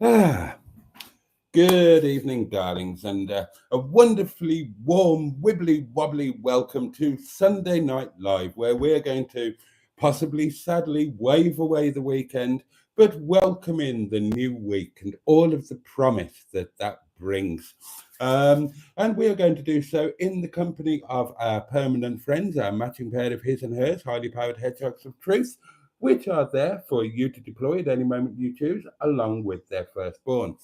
Ah, good evening, darlings, and a wonderfully warm, wibbly wobbly welcome to Sunday Night Live, where we're going to possibly, sadly, wave away the weekend, but welcome in the new week and all of the promise that that brings. And we are going to do so in the company of our permanent friends, our matching pair of his and hers, highly powered hedgehogs of truth, which are there for you to deploy at any moment you choose, along with their firstborn.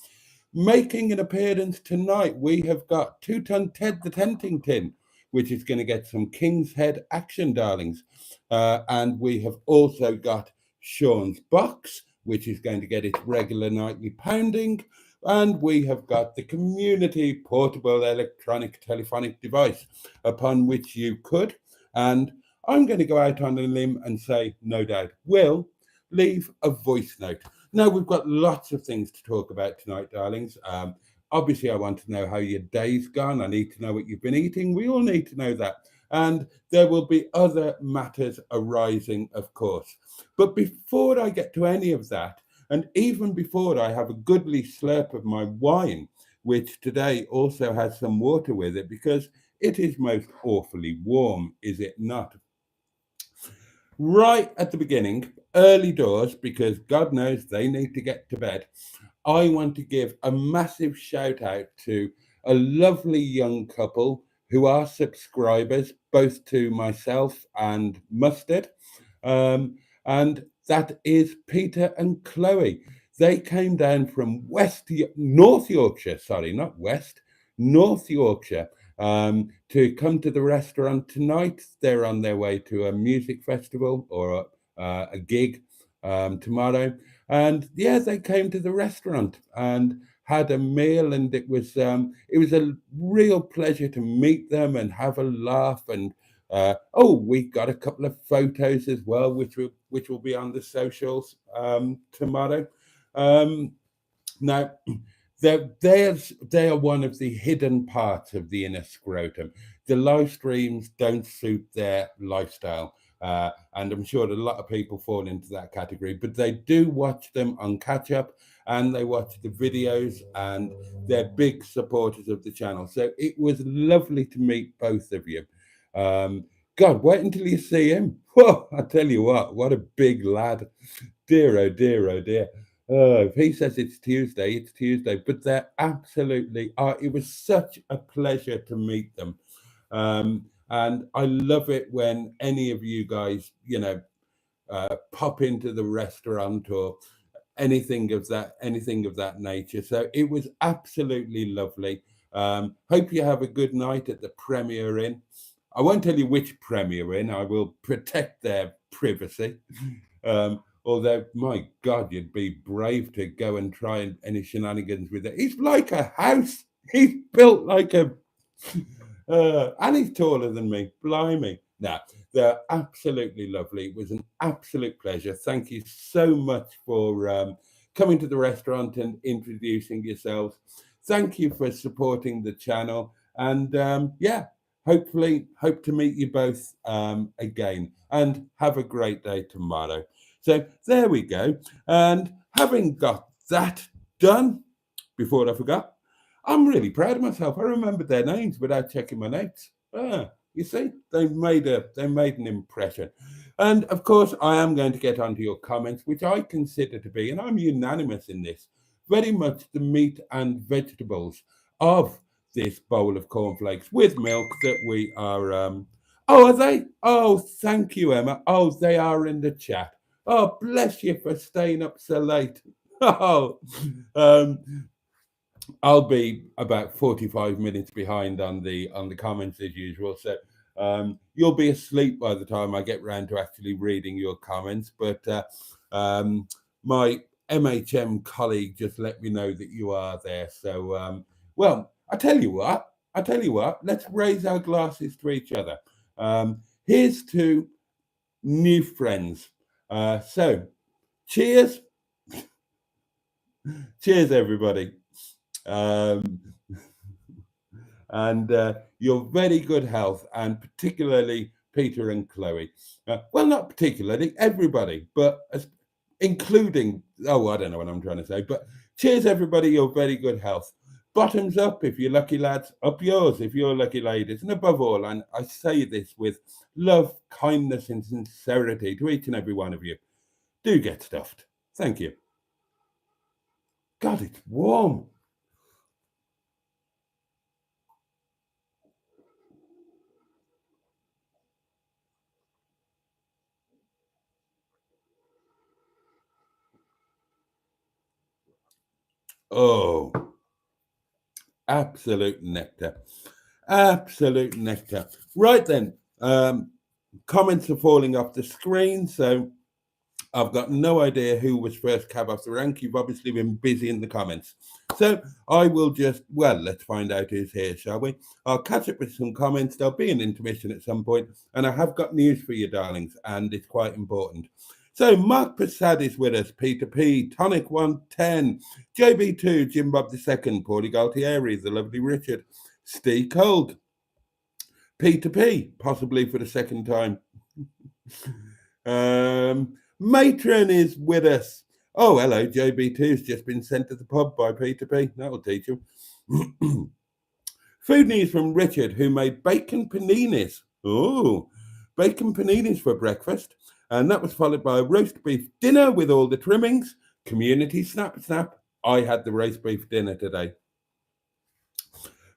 Making an appearance tonight, we have got Two Ton Ted the Tenting Tin, which is going to get some King's Head action, darlings. And we have also got Sean's Box, which is going to get its regular nightly pounding. And we have got the community portable electronic telephonic device upon which you could. And I'm going to go out on a limb and say, no doubt, will leave a voice note. Now, we've got lots of things to talk about tonight, darlings. Obviously, I want to know how your day's gone. I need to know what you've been eating. We all need to know that. And there will be other matters arising, of course. But before I get to any of that, and even before I have a goodly slurp of my wine, which today also has some water with it, because it is most awfully warm, is it not? Right at the beginning, early doors, because God knows they need to get to bed, I want to give a massive shout out to a lovely young couple who are subscribers, both to myself and Mustard. And that is Peter and Chloe. They came down from North Yorkshire, sorry, not West, North Yorkshire, to come to the restaurant tonight. They're on their way to a music festival or a gig tomorrow. And yeah, they came to the restaurant and had a meal, and it was a real pleasure to meet them and have a laugh. And we got a couple of photos as well, which will be on the socials tomorrow. Um, Now, they are one of the hidden parts of the inner scrotum. The live streams don't suit their lifestyle, and I'm sure a lot of people fall into that category. But they do watch them on catch up, and they watch the videos, and they're big supporters of the channel. So it was lovely to meet both of you. God, wait until you see him. Whoa, I tell you what a big lad. Dear, oh dear, oh dear. If he says it's Tuesday, it's Tuesday. But they're absolutely are. It was such a pleasure to meet them. And I love it when any of you guys, pop into the restaurant or anything of that nature. So it was absolutely lovely. Hope you have a good night at the Premier Inn. I won't tell you which Premier Inn. I will protect their privacy. Although, my God, you'd be brave to go and try any shenanigans with it. He's like a house. He's built like a, and he's taller than me. Blimey. Nah, they're absolutely lovely. It was an absolute pleasure. Thank you so much for coming to the restaurant and introducing yourselves. Thank you for supporting the channel. And yeah, hopefully, hope to meet you both again. And have a great day tomorrow. So there we go. And having got that done, before I forgot, I'm really proud of myself. I remembered their names without checking my notes. You see, they made an impression. And of course, I am going to get onto your comments, which I consider to be, and I'm unanimous in this, very much the meat and vegetables of this bowl of cornflakes with milk that we are. Oh, are they? Oh, thank you, Emma. Oh, they are in the chat. Oh, bless you for staying up so late. Oh, um, I'll be about 45 minutes behind on the comments as usual. So you'll be asleep by the time I get round to actually reading your comments. But my MHM colleague just let me know that you are there. So well, I tell you what, let's raise our glasses to each other. Here's to new friends. So cheers. Cheers, everybody. Um, and your very good health, and particularly Peter and Chloe. Well, not particularly everybody, but including, oh, I don't know what I'm trying to say, but cheers, everybody. You're very good health. Bottoms up if you're lucky lads, up yours if you're lucky ladies. And above all, and I say this with love, kindness, and sincerity to each and every one of you, do get stuffed. Thank you. God, it's warm. Oh, absolute nectar. Absolute nectar. Right then, comments are falling off the screen, so I've got no idea who was first cab off the rank. You've obviously been busy in the comments. So I will just, well, let's find out who's here, shall we? I'll catch up with some comments. There'll be an intermission at some point, and I have got news for you, darlings, and it's quite important. So Mark Prasad is with us, Peter P, Tonic 110, JB2, Jim Bob II, Paulie Galtieri, the lovely Richard, Steve Cold, Peter P, possibly for the second time. Matron is with us. Oh, hello, JB2's just been sent to the pub by Peter P. That'll teach him. Food news from Richard, who made bacon paninis. Oh, bacon paninis for breakfast. And that was followed by a roast beef dinner with all the trimmings. Community snap. I had the roast beef dinner today.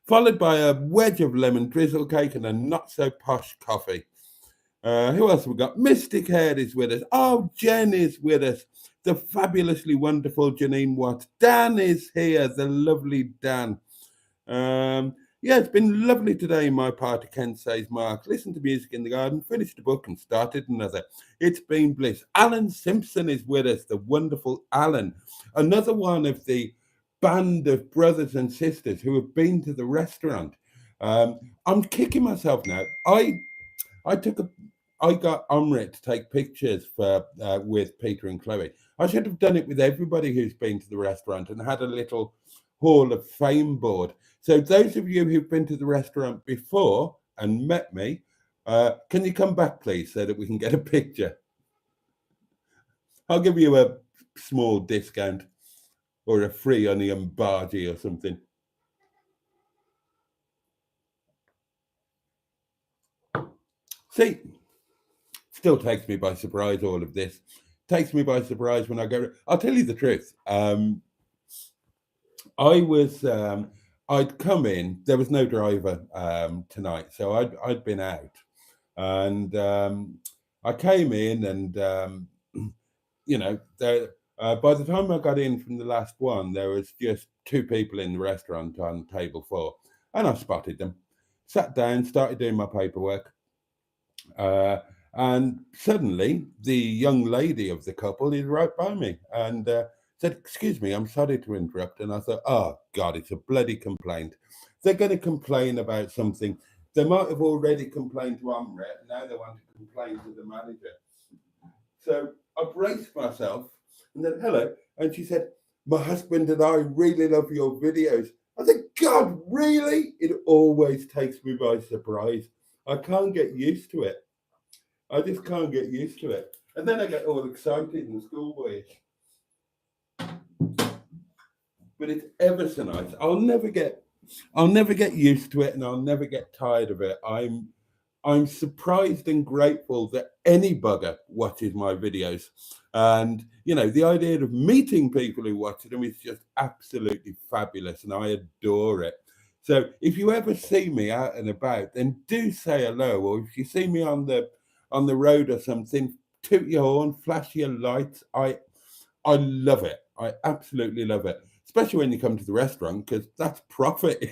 Followed by a wedge of lemon drizzle cake and a not so posh coffee. Who else have we got? Mystic Head is with us. Oh, Jen is with us. The fabulously wonderful Janine Watts. Dan is here, the lovely Dan. Yeah, it's been lovely today in my party, Ken says Mark. Listened to music in the garden, finished a book and started another. It's been bliss. Alan Simpson is with us, the wonderful Alan. Another one of the band of brothers and sisters who have been to the restaurant. I'm kicking myself now. I got Omrit to take pictures for with Peter and Chloe. I should have done it with everybody who's been to the restaurant and had a little Hall of Fame board. So those of you who've been to the restaurant before and met me, can you come back, please, so that we can get a picture? I'll give you a small discount or a free onion bhaji or something. See, still takes me by surprise, all of this. Takes me by surprise when I go. I'll tell you the truth. I'd come in. There was no driver tonight, so I'd been out, and I came in, and by the time I got in from the last one, there was just two people in the restaurant on table 4, and I spotted them. Sat down, started doing my paperwork, and suddenly the young lady of the couple is right by me, and said, "Excuse me, I'm sorry to interrupt." And I thought, oh God, it's a bloody complaint. They're going to complain about something. They might have already complained to Omret, and now they want to complain to the manager. So I braced myself and then, hello. And she said, "My husband and I really love your videos." I said, God, really? It always takes me by surprise. I can't get used to it. I just can't get used to it. And then I get all excited and schoolboyish. But it's ever so nice. I'll never get used to it, and I'll never get tired of it. I'm surprised and grateful that any bugger watches my videos. And the idea of meeting people who watch them is just absolutely fabulous, and I adore it. So if you ever see me out and about, then do say hello. Or if you see me on the road or something, toot your horn, flash your lights. I love it. I absolutely love it, especially when you come to the restaurant, because that's profit.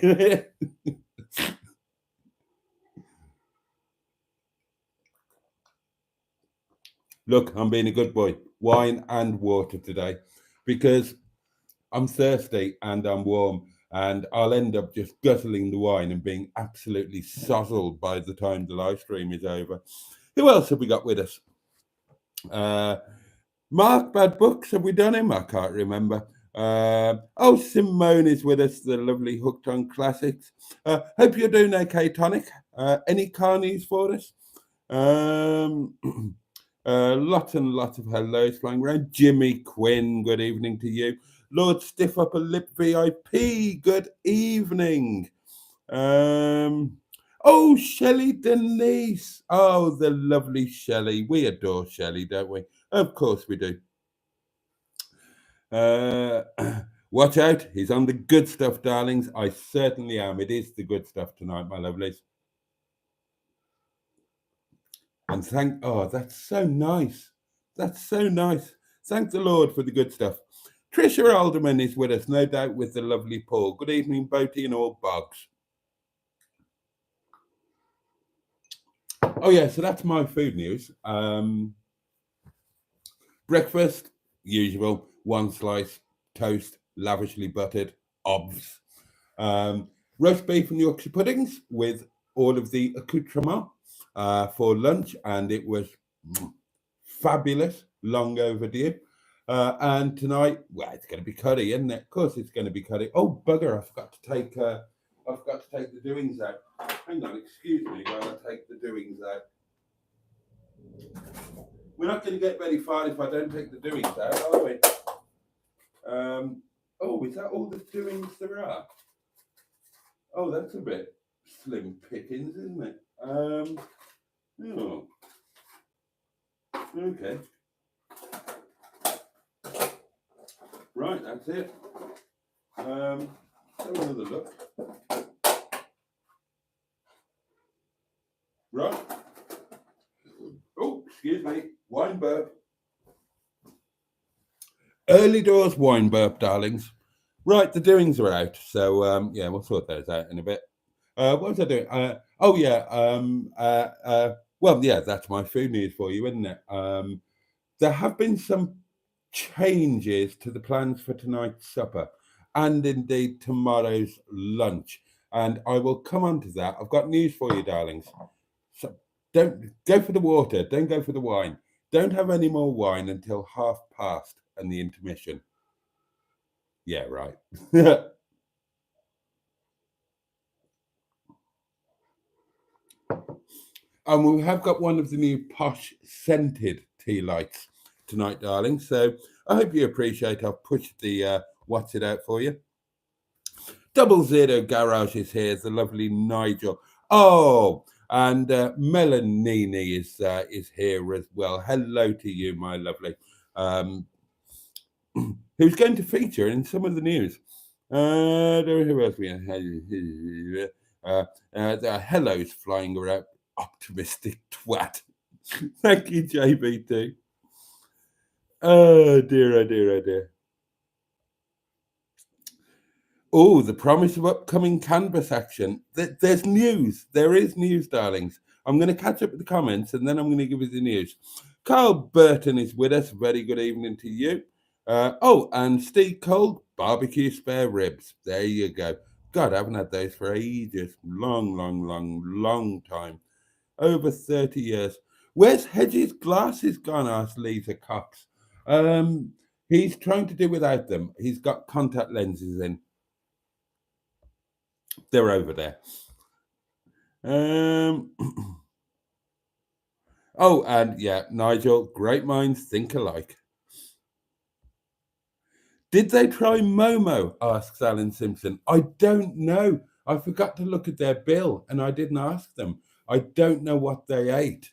Look, I'm being a good boy. Wine and water today, because I'm thirsty and I'm warm, and I'll end up just guzzling the wine and being absolutely sozzled by the time the live stream is over. Who else have we got with us? Mark Bad Books, have we done him? I can't remember. Simone is with us, the lovely Hooked on Classics. Hope you're doing okay, Tonic. Any car news for us? Lots and lots of hellos flying around. Jimmy Quinn, good evening to you. Lord Stiff Upper Lip VIP, good evening. Oh, Shelley Denise. Oh, the lovely Shelley. We adore Shelley, don't we? Of course we do. Watch out. He's on the good stuff, darlings. I certainly am. It is the good stuff tonight, my lovelies. And that's so nice. That's so nice. Thank the Lord for the good stuff. Trisha Alderman is with us, no doubt, with the lovely Paul. Good evening, Boaty and all bogs. Oh, yeah, so that's my food news. Breakfast, usual, one slice, toast, lavishly buttered, obvs. Roast beef and Yorkshire puddings with all of the accoutrements for lunch, and it was fabulous, long overdue. And tonight, well, it's going to be curry, isn't it? Of course, it's going to be curry. Oh, bugger! I forgot to take the doings out. Hang on, excuse me while I take the doings out. We're not going to get very far if I don't take the doings out, are we? Oh, is that all the doings there are? Oh, that's a bit slim pickings, isn't it? Oh, okay. Right, that's it. Let's have another look. Right. Oh, excuse me. Wine burp. Early doors wine burp, darlings. Right, the doings are out. So, yeah, we'll sort those out in a bit. What was I doing? Well, yeah, that's my food news for you, isn't it? There have been some changes to the plans for tonight's supper and indeed tomorrow's lunch. And I will come on to that. I've got news for you, darlings. So don't go for the water. Don't go for the wine. Don't have any more wine until past and the intermission. Yeah, right. And we have got one of the new posh scented tea lights tonight, darling. So I hope you appreciate I've pushed the what's it out for you. 00 Garage is here, the lovely Nigel. Oh, and Melanini is here as well. Hello to you, my lovely. Who's going to feature in some of the news? Who else we have? There are hellos flying around. Optimistic twat. Thank you, JB2. Oh dear, oh dear, oh dear. Oh, the promise of upcoming canvas action. There's news. There is news, darlings. I'm going to catch up with the comments and then I'm going to give you the news. Carl Burton is with us. Very good evening to you. And Steve Cole, barbecue spare ribs. There you go. God, I haven't had those for ages. Long time. Over 30 years. Where's Hedges' glasses gone? Asked Lisa Cox. He's trying to do without them. He's got contact lenses in. They're over there. Oh, and yeah, Nigel, great minds think alike. Did they try Momo? Asks Alan Simpson. I don't know. I forgot to look at their bill and I didn't ask them. I don't know what they ate.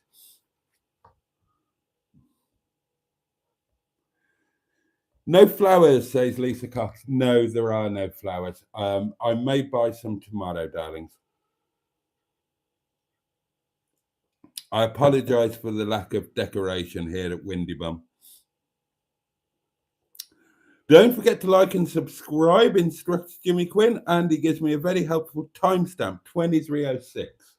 No flowers, says Lisa Cox. No, there are no flowers. I may buy some tomorrow, darlings. I apologise for the lack of decoration here at Windy Bum. Don't forget to like and subscribe, instructs Jimmy Quinn, and he gives me a very helpful timestamp, 2306.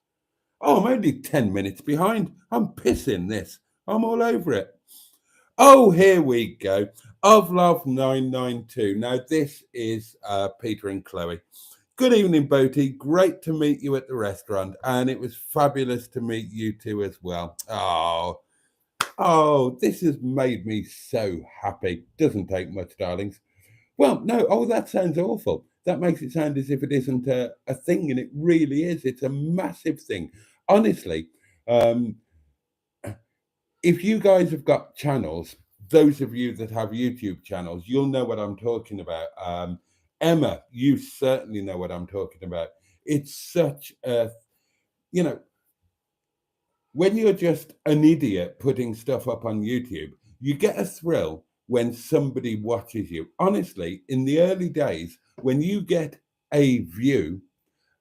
Oh, I'm only 10 minutes behind. I'm pissing this. I'm all over it. Oh, here we go. Of Love 992. Now, this is Peter and Chloe. Good evening, Boaty. Great to meet you at the restaurant, and it was fabulous to meet you two as well. Oh, this has made me so happy. Doesn't take much, darlings. Well, no, that sounds awful. That makes it sound as if it isn't a thing, and it really is. It's a massive thing. Honestly, if you guys have got channels, those of you that have YouTube channels, you'll know what I'm talking about. Emma, you certainly know what I'm talking about. It's such a, you know, when you're just an idiot putting stuff up on YouTube, you get a thrill when somebody watches you. Honestly, in the early days, when you get a view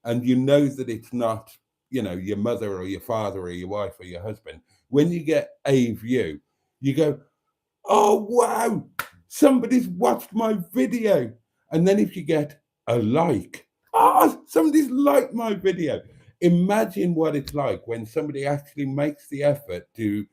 and you know that it's not, your mother or your father or your wife or your husband, when you get a view, you go, oh, wow, somebody's watched my video. And then if you get a like, oh, somebody's liked my video. Imagine what it's like when somebody actually makes the effort to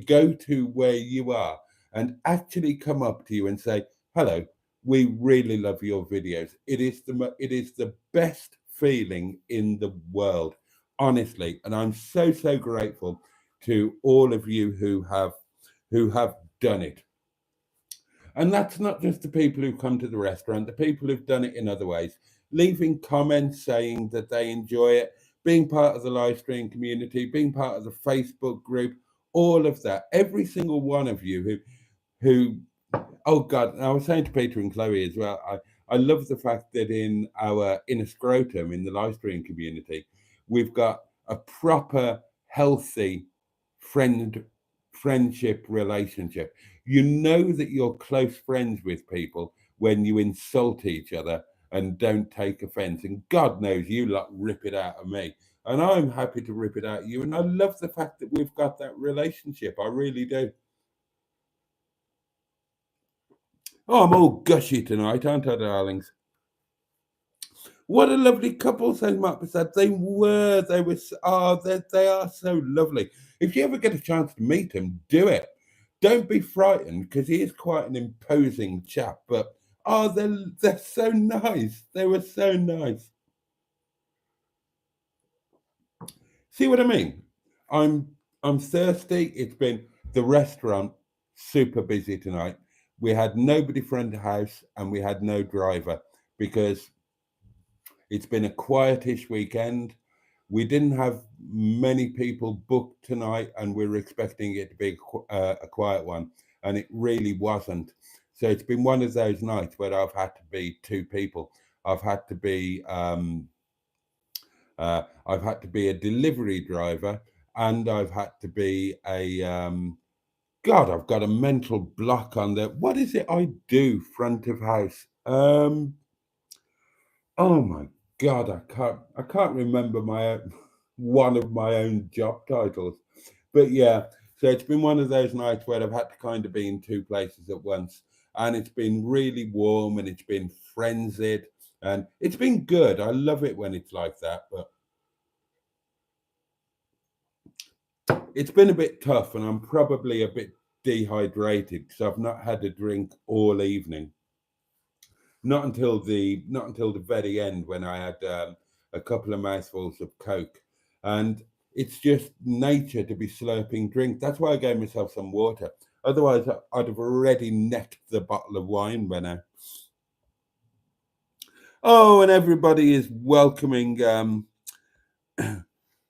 go to where you are and actually come up to you and say, hello, we really love your videos. It is the best feeling in the world, honestly. And I'm so, so grateful to all of you who have done it. And that's not just the people who come to the restaurant, the people who've done it in other ways, leaving comments saying that they enjoy it, being part of the live stream community, being part of the Facebook group, all of that. Every single one of you who oh God, and I was saying to Peter and Chloe as well, I love the fact that in our inner scrotum in the live stream community, we've got a proper healthy friendship relationship. You know that you're close friends with people when you insult each other and don't take offense. And God knows you lot rip it out of me. And I'm happy to rip it out of you. And I love the fact that we've got that relationship. I really do. Oh, I'm all gushy tonight, aren't I, darlings? What a lovely couple, says Mark Prasad. They were, they are so lovely. If you ever get a chance to meet them, do it. Don't be frightened, because he is quite an imposing chap. But they're so nice. They were so nice. See what I mean? I'm thirsty. It's been the restaurant super busy tonight. We had nobody front of house and we had no driver because it's been a quietish weekend. We didn't have many people booked tonight, and we were expecting it to be a quiet one, and it really wasn't. So it's been one of those nights where I've had to be two people. I've had to be a delivery driver, and I've had to be a God. I've got a mental block on the what is it I do front of house. Oh my God, I can't remember one of my own job titles. But yeah, so it's been one of those nights where I've had to kind of be in two places at once. And it's been really warm and it's been frenzied and it's been good. I love it when it's like that, but it's been a bit tough and I'm probably a bit dehydrated because I've not had a drink all evening. Not until the very end when I had a couple of mouthfuls of Coke, and it's just nature to be slurping drink. That's why I gave myself some water. Otherwise, I'd have already necked the bottle of wine by now. Oh, and everybody is welcoming of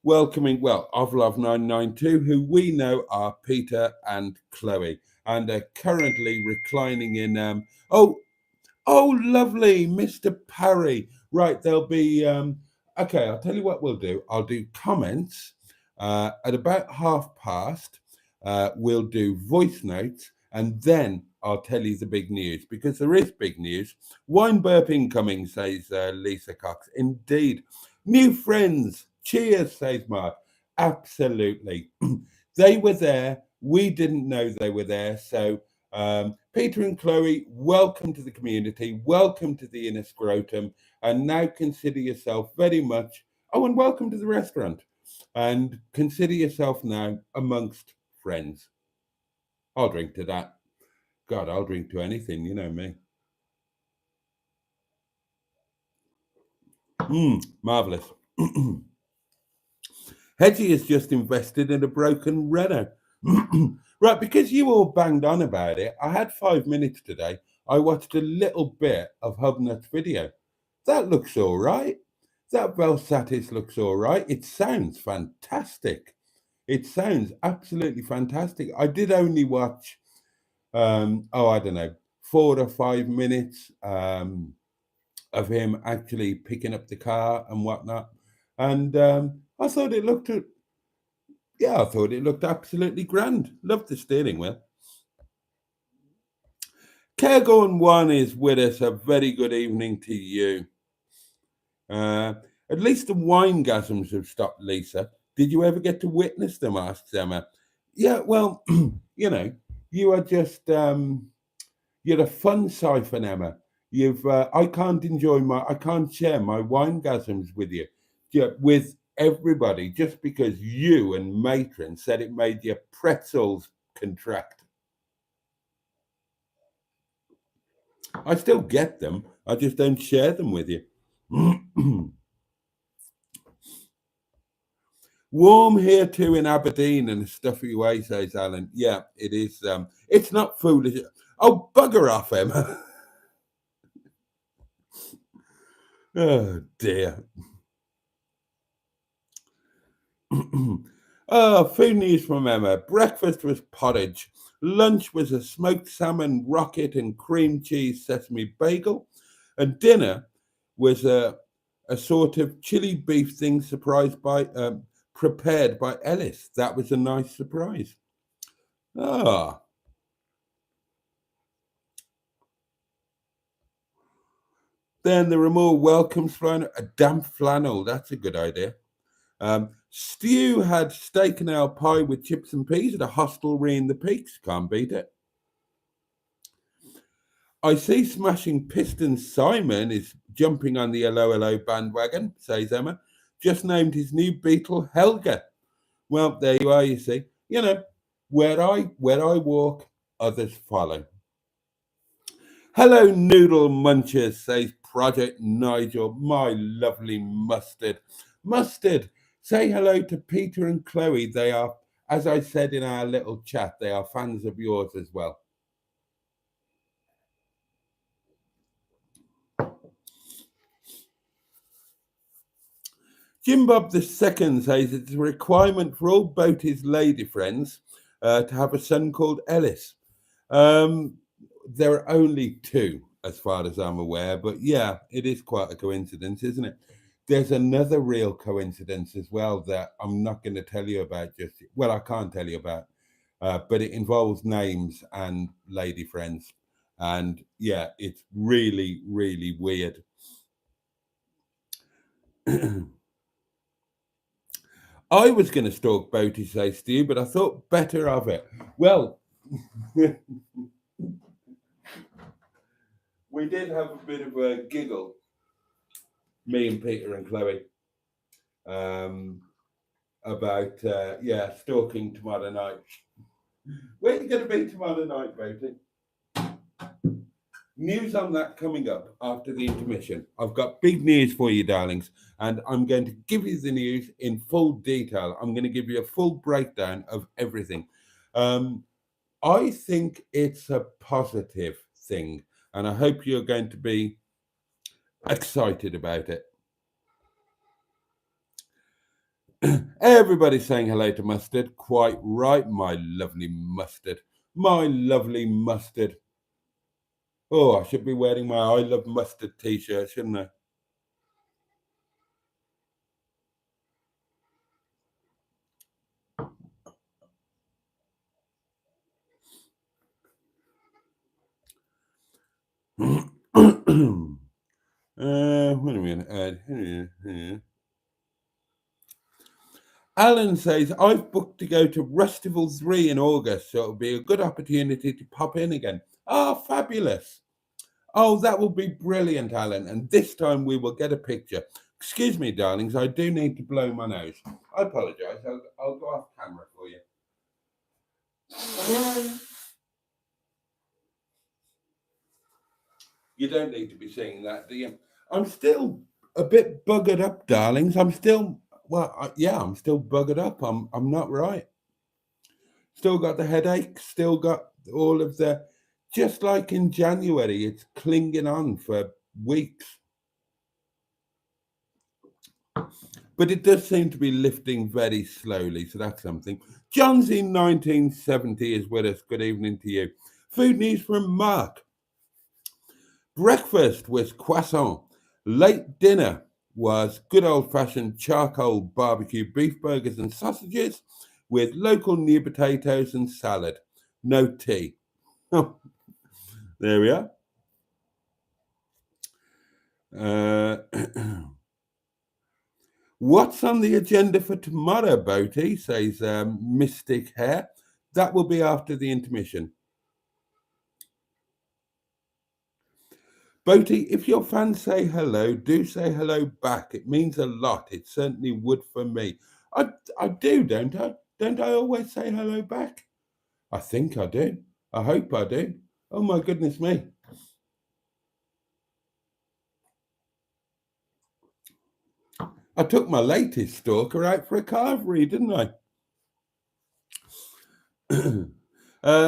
Love 992, who we know are Peter and Chloe, and are currently reclining in oh, lovely, Mr. Parry. Right, there'll be okay, I'll tell you what we'll do. I'll do comments at about past. We'll do voice notes, and then I'll tell you the big news, because there is big news. Wine burp incoming, says Lisa Cox. Indeed. New friends. Cheers, says Mark. Absolutely. They were there. We didn't know they were there. So Peter and Chloe, welcome to the community, welcome to the inner scrotum, and now consider yourself very much, and welcome to the restaurant, and consider yourself now amongst friends. I'll drink to that. God, I'll drink to anything, you know me. Marvellous. Hedgie has just invested in a broken Renault. Right, because you all banged on about it, I had 5 minutes today. I watched a little bit of Hubnut's video. That looks all right. That Velsatis looks all right. It sounds fantastic. It sounds absolutely fantastic. I did only watch, I don't know, 4 or 5 minutes of him actually picking up the car and whatnot. And I thought it looked, yeah, I thought it looked absolutely grand. Loved the steering wheel. Cairgorn One is with us. A very good evening to you. At least the winegasms have stopped, Lisa. Did you ever get to witness them? Asks Emma. Yeah, well, you know, you are just you're a fun siphon, Emma. I can't I can't share my winegasms with you, yeah, with everybody, just because you and Matron said it made your pretzels contract. I still get them. I just don't share them with you. Warm here too in Aberdeen and a stuffy way, says Alan. Yeah, it is. It's not foolish. Oh, bugger off, Emma. Oh dear. Oh, food news from Emma. Breakfast was porridge. Lunch was a smoked salmon rocket and cream cheese sesame bagel. And dinner was a sort of chili beef thing prepared by Ellis. That was a nice surprise. Ah, then there are more welcomes flowing. A damp flannel. That's a good idea. Stew had steak and ale pie with chips and peas at a hostelry in the Peaks. Can't beat it. I see Smashing Pistons Simon is jumping on the LOLO bandwagon, says Emma. Just named his new beetle Helga. Well, there you are, you see. You know, where I walk, others follow. Hello, noodle munchers, says Project Nigel. My lovely mustard. Mustard, say hello to Peter and Chloe. They are, as I said in our little chat, they are fans of yours as well. Jim Bob II says it's a requirement for all Boaty's lady friends to have a son called Ellis. Um, there are only two, as far as I'm aware, but yeah, it is quite a coincidence, isn't it? There's another real coincidence as well that I'm not going to tell you about just yet. Well, I can't tell you about, but it involves names and lady friends. And yeah, it's really, really weird. I was going to stalk Boaty, say Stu, but I thought better of it. Well, we did have a bit of a giggle, me and Peter and Chloe, um, about stalking tomorrow night. Where are you going to be tomorrow night, Boaty? News on that coming up after the intermission. I've got big news for you, darlings, and I'm going to give you the news in full detail. I'm going to give you a full breakdown of everything. I think it's a positive thing, and I hope you're going to be excited about it. Everybody's saying hello to Mustard. Quite right, my lovely Mustard. My lovely Mustard. Oh, I should be wearing my I Love Mustard t-shirt, shouldn't I? What are we going to add here? Alan says, I've booked to go to Rustival 3 in August, so it'll be a good opportunity to pop in again. Oh, fabulous. Oh, that will be brilliant, Alan. And this time we will get a picture. Excuse me, darlings, I do need to blow my nose. I apologise. I'll go off camera for you. You don't need to be saying that, do you? I'm still a bit buggered up, darlings. I'm still, I'm still buggered up. I'm not right. Still got the headache. Still got all of the, just like in January, it's clinging on for weeks. but it does seem to be lifting very slowly, so that's something. John's in 1970 is with us. Good evening to you. Food news from Mark. Breakfast was croissant. Late dinner was good old-fashioned charcoal barbecue beef burgers and sausages with local new potatoes and salad. No tea. Oh, there we are. What's on the agenda for tomorrow, Boaty? Says Mystic Hair. That will be after the intermission. Boaty, if your fans say hello, do say hello back. It means a lot. It certainly would for me. I do, don't I? Don't I always say hello back? I think I do. I hope I do. Oh my goodness me. I took my latest stalker out for a carvery, didn't I?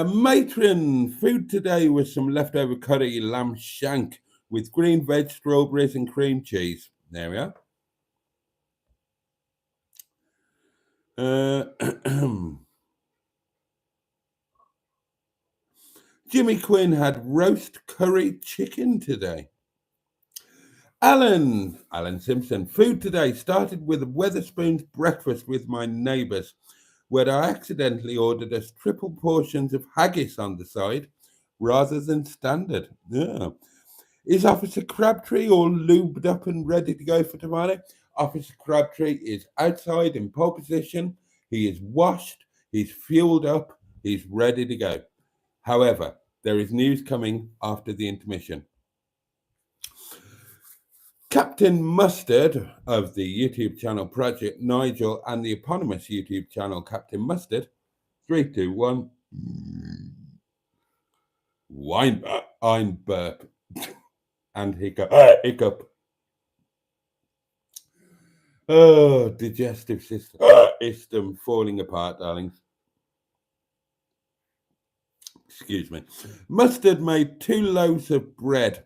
Matron, food today was some leftover curry lamb shank with green veg, strawberries, and cream cheese. There we are. Jimmy Quinn had roast curry chicken today. Alan Simpson, food today started with a Weatherspoons breakfast with my neighbours, where I accidentally ordered us triple portions of haggis on the side rather than standard. Yeah. Is Officer Crabtree all lubed up and ready to go for tomorrow? Officer Crabtree is outside in pole position. He is washed, he's fueled up, he's ready to go. However, there is news coming after the intermission. Captain Mustard of the YouTube channel Project Nigel and the eponymous YouTube channel Captain Mustard. 3, 2, 1. Wine burp and hiccup. Oh, digestive system falling apart, darlings. Excuse me. Mustard made 2 loaves of bread.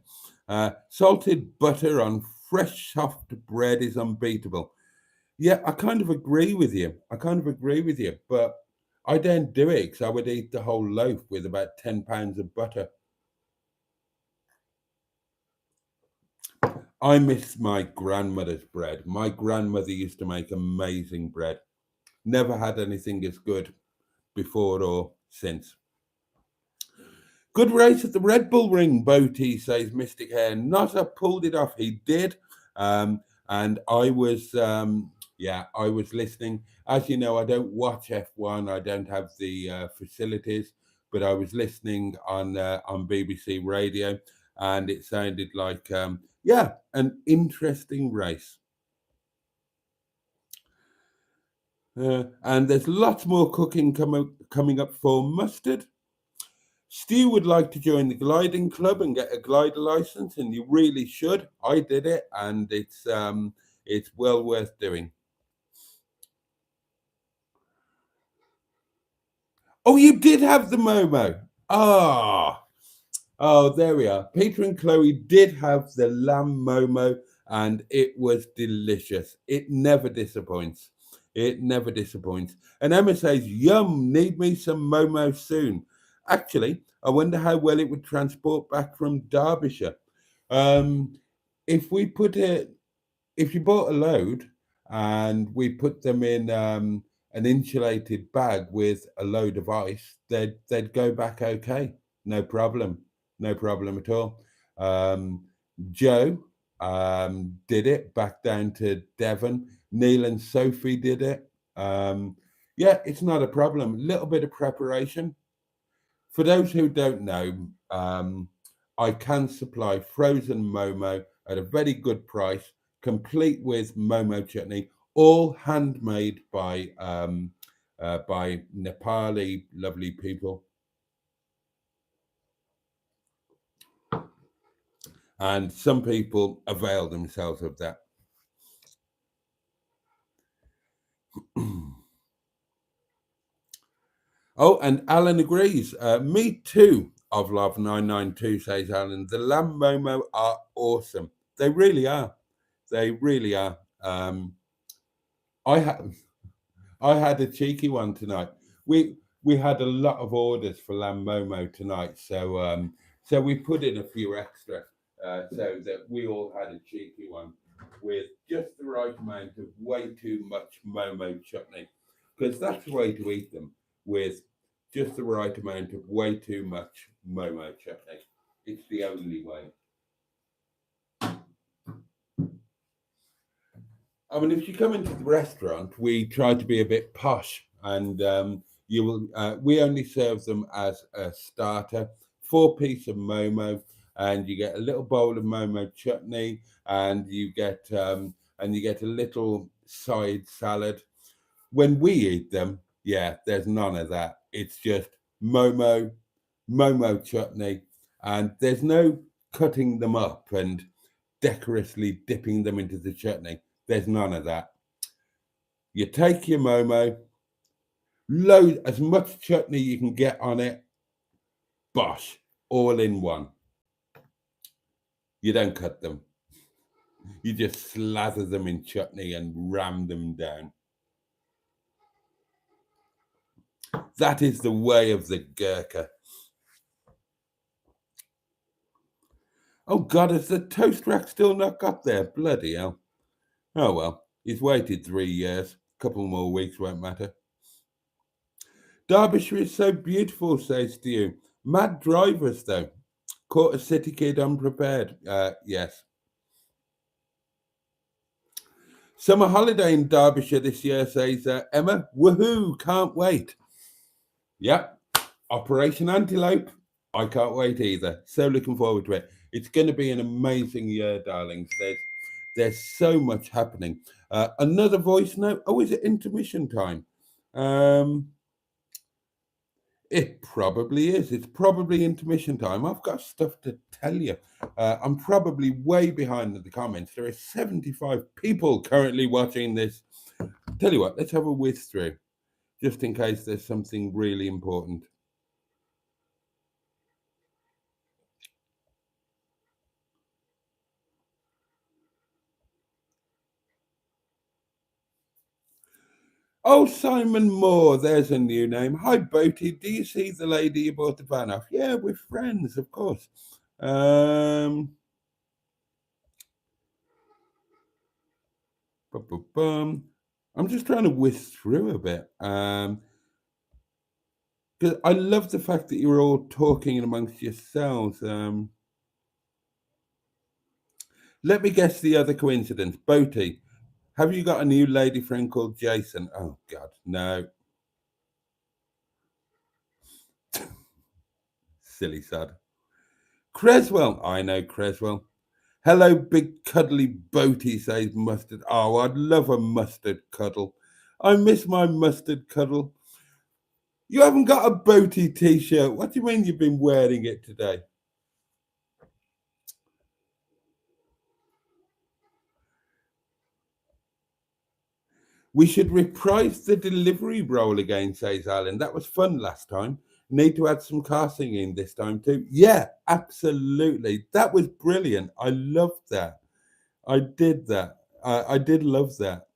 Salted butter on fresh, soft bread is unbeatable. Yeah, I kind of agree with you. But I don't do it because I would eat the whole loaf with about 10 pounds of butter. I miss my grandmother's bread. My grandmother used to make amazing bread. Never had anything as good before or since. Good race at the Red Bull Ring, Boaty, says Mystic Hair. Notta pulled it off. He did. And I was, I was listening. As you know, I don't watch F1. I don't have the facilities, but I was listening on BBC Radio, and it sounded like, an interesting race. And there's lots more cooking coming up for Mustard. Stu would like to join the gliding club and get a glider license, and you really should. I did it, and it's well worth doing. Oh, you did have the Momo. Oh, there we are. Peter and Chloe did have the lamb Momo, and it was delicious. It never disappoints. And Emma says, "Yum, need me some Momo soon." Actually, I wonder how well it would transport back from Derbyshire. If you bought a load and we put them in an insulated bag with a load of ice, they'd go back okay, no problem at all. Joe did it back down to Devon. Neil and Sophie did it. It's not a problem. A little bit of preparation. For those who don't know, I can supply frozen Momo at a very good price, complete with Momo chutney, all handmade by Nepali lovely people. And some people avail themselves of that. Oh, and Alan agrees. Me too, of Love 992, says Alan. The lamb Momo are awesome. They really are. I had I had a cheeky one tonight. We had a lot of orders for lamb momo tonight, so we put in a few extra, so that we all had a cheeky one with just the right amount of way too much momo chutney, because that's the way to eat them, with just the right amount of way too much momo chutney. It's the only way. I mean, if you come into the restaurant, we try to be a bit posh, and you will. We only serve them as a starter, 4 piece of momo, and you get a little bowl of momo chutney, and you get a little side salad. When we eat them, yeah, there's none of that. It's just momo, momo chutney, and there's no cutting them up and decorously dipping them into the chutney. There's none of that. You take your momo, load as much chutney you can get on it, bosh, all in one. You don't cut them. You just slather them in chutney and ram them down. That is the way of the Gurkha. Oh God, has the toast rack still not got there? Bloody hell. Oh well, he's waited 3 years. Couple more weeks won't matter. Derbyshire is so beautiful, says Stu. Mad drivers, though. Caught a city kid unprepared. Yes. Summer holiday in Derbyshire this year, says Emma. Woohoo, can't wait. Yep. Operation Antelope. I can't wait either. So looking forward to it. It's going to be an amazing year, darlings. There's so much happening. Another voice note. Oh, is it intermission time? It probably is. It's probably intermission time. I've got stuff to tell you. I'm probably way behind in the comments. There are 75 people currently watching this. Tell you what, let's have a whiz through, just in case there's something really important. Oh, Simon Moore, there's a new name. Hi, Boaty. Do you see the lady you bought the van off? Yeah, we're friends, of course. I'm just trying to whiz through a bit. Because I love the fact that you're all talking amongst yourselves. Let me guess the other coincidence. Boaty, have you got a new lady friend called Jason? Oh, God, no. Silly sod. Creswell, I know Creswell. Hello, big cuddly Boaty, says Mustard. Oh, I'd love a mustard cuddle. I miss my mustard cuddle. You haven't got a Boaty t-shirt. What do you mean you've been wearing it today? We should reprise the delivery role again, says Alan. That was fun last time. Need to add some car singing this time too. Yeah, absolutely. That was brilliant. I loved that. I did that. I did love that.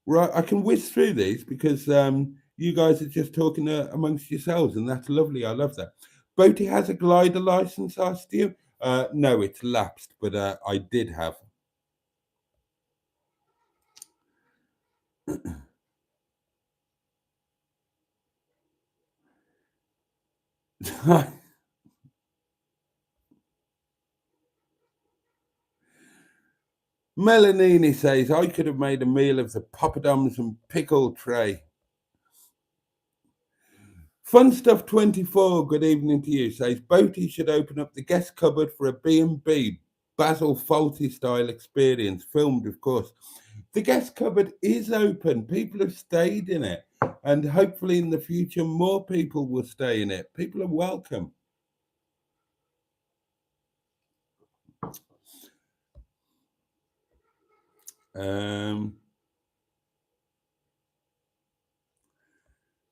Right, I can whiz through these because you guys are just talking amongst yourselves, and that's lovely. I love that. Boaty has a glider license, asked you. No, it's lapsed, but I did have. Melanini says, I could have made a meal of the poppadoms and pickle tray. Fun Stuff 24, good evening to you, says, Boaty should open up the guest cupboard for a B&B, Basil Fawlty style experience, filmed, of course. The guest cupboard is open. People have stayed in it. And hopefully in the future, more people will stay in it. People are welcome.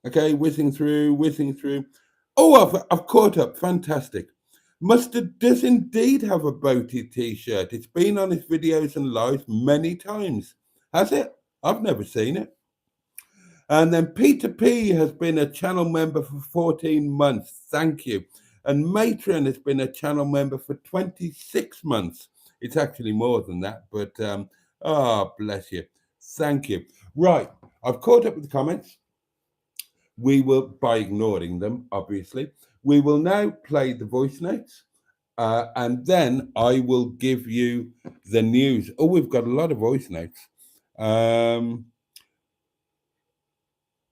Okay, whizzing through. Oh, I've caught up. Fantastic. Mustard does indeed have a Boaty t-shirt. It's been on his videos and lives many times. Has it? I've never seen it. And then Peter P has been a channel member for 14 months. Thank you. And Matron has been a channel member for 26 months. It's actually more than that, but bless you. Thank you. Right, I've caught up with the comments. We will, by ignoring them, obviously, we will now play the voice notes. And then I will give you the news. Oh, we've got a lot of voice notes.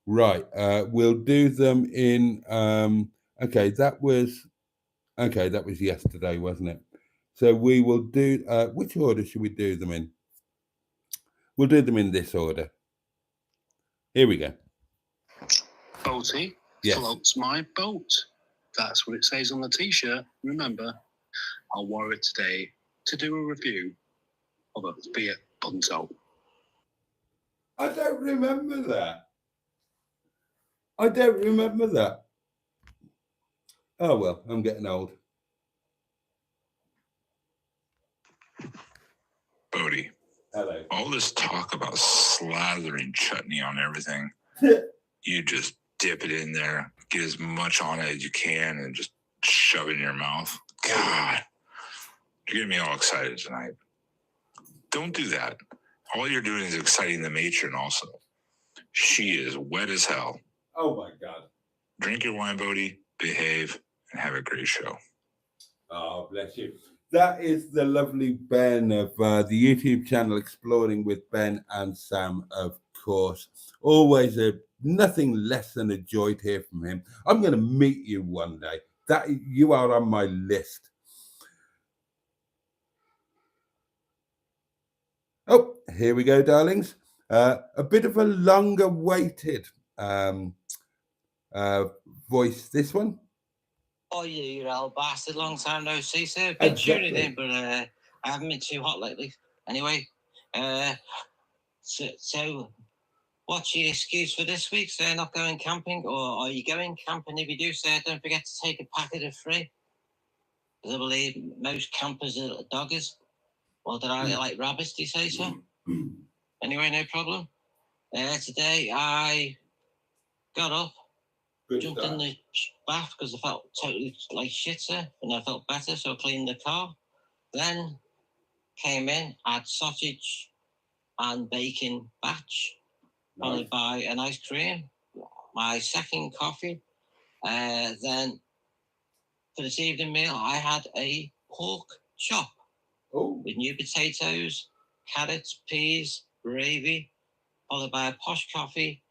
Right, we'll do them in. Okay, that was yesterday, wasn't it? So we will do. Which order should we do them in? We'll do them in this order. Here we go. Boaty floats my boat. That's what it says on the t-shirt. Remember, I wore it today to do a review of a Fiat Punto. I don't remember that. Oh well, I'm getting old. Boaty. Hello. All this talk about slathering chutney on everything, you just dip it in there, get as much on it as you can, and just shove it in your mouth. God, you're getting me all excited tonight. Don't do that. All you're doing is exciting the matron also. She is wet as hell. Oh my God. Drink your wine, Boaty, behave, and have a great show. Oh, bless you. That is the lovely Ben of the YouTube channel Exploring with Ben and Sam, of course. Always nothing less than a joy to hear from him. I'm going to meet you one day. That you are on my list. Oh, here we go, darlings. A bit of a longer waited voice, this one. Oh, you old bastard. Long time no see, sir. Been tuning in, but I haven't been too hot lately. Anyway, so what's your excuse for this week, sir? Not going camping? Or are you going camping? If you do, sir, don't forget to take a packet of free. Because I believe most campers are doggers. Well, did I like rabbits, do you say so? Anyway, no problem. Today I got up, jumped in the bath because I felt totally like shit, sir, and I felt better, so I cleaned the car. Then came in, had sausage and bacon batch, followed by an ice cream, my second coffee. Then for this evening meal, I had a pork chop with new potatoes, carrots, peas, gravy, followed by a posh coffee,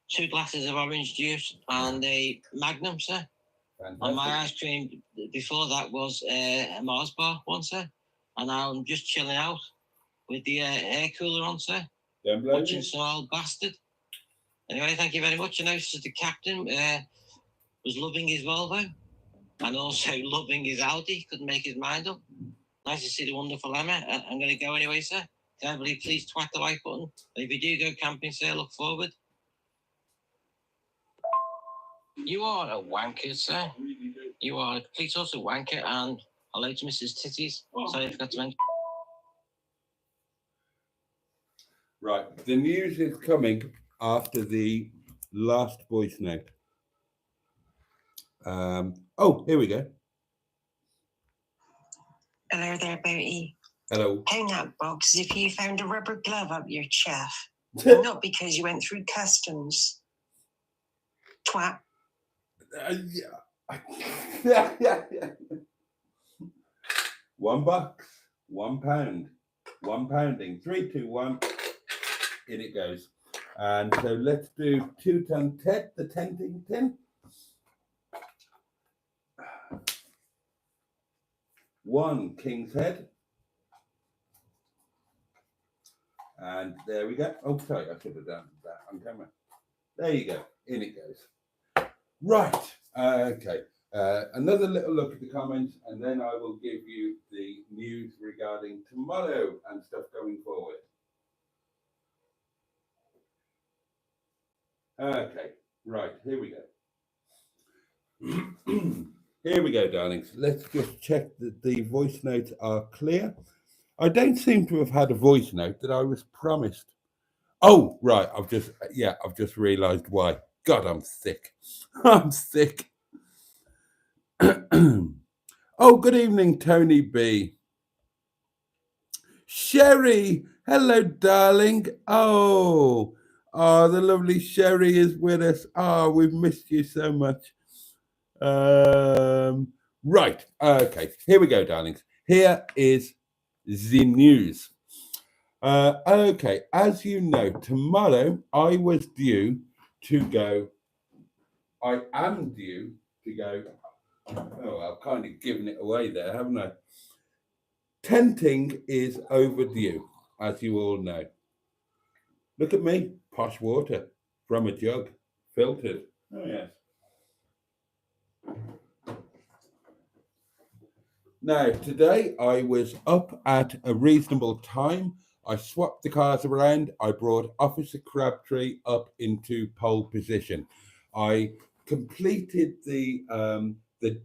2 glasses of orange juice, and a Magnum, sir. Fantastic. And my ice cream before that was a Mars bar one, sir. And now I'm just chilling out with the air cooler on, sir. Watching some old bastard. Anyway, thank you very much. I noticed that the captain was loving his Volvo and also loving his Audi. Couldn't make his mind up. Nice to see the wonderful Emma. I'm going to go anyway, sir. Can everybody please twat the like button? And if you do go camping, sir, look forward. You are a wanker, sir. You are a complete total wanker, and hello to Mrs. Titties. Sorry, I forgot to mention. Right, the news is coming after the last voice note. Here we go. Hello there, Boaty. Hello. Pound that box as if you found a rubber glove up your chaff. Not because you went through customs. Twat. $1, £1, one pounding, 3, 2, 1. In it goes. And so let's do 2 ton Ted, the tenting tin. 1 King's Head. And there we go. Oh, sorry, I should have done that on camera. There you go. In it goes. Right. Okay. Another little look at the comments, and then I will give you the news regarding tomorrow and stuff going forward. Okay. Right. Here we go. Here we go, darlings. Let's just check that the voice notes are clear. I don't seem to have had a voice note that I was promised. Oh, right. I've just realised why. God, I'm sick. I'm sick. Oh, good evening, Tony B. Sherry, hello, darling. Oh, the lovely Sherry is with us. Oh, we've missed you so much. Right. Okay. Here we go, darlings. Here is the news. Okay. As you know, tomorrow I was due to go. I am due to go. Oh, I've kind of given it away there, haven't I? Tenting is overdue, as you all know. Look at me, posh water from a jug, filtered. Oh, yes. Now, today I was up at a reasonable time. I swapped the cars around. I brought Officer Crabtree up into pole position. I completed the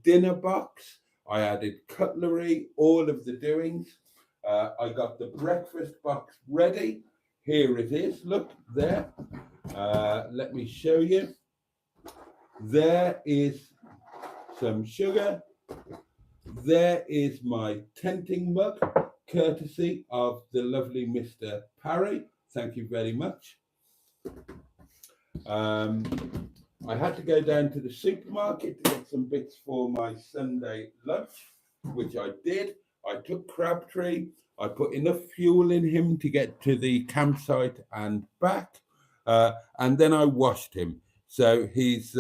dinner box. I added cutlery, all of the doings. I got the breakfast box ready. Here it is. Look there. Let me show you. There is some sugar. There is my tenting mug, courtesy of the lovely Mr. Parry. Thank you very much. I had to go down to the supermarket to get some bits for my Sunday lunch, which I did. I took Crabtree. I put enough fuel in him to get to the campsite and back. And then I washed him. So he's...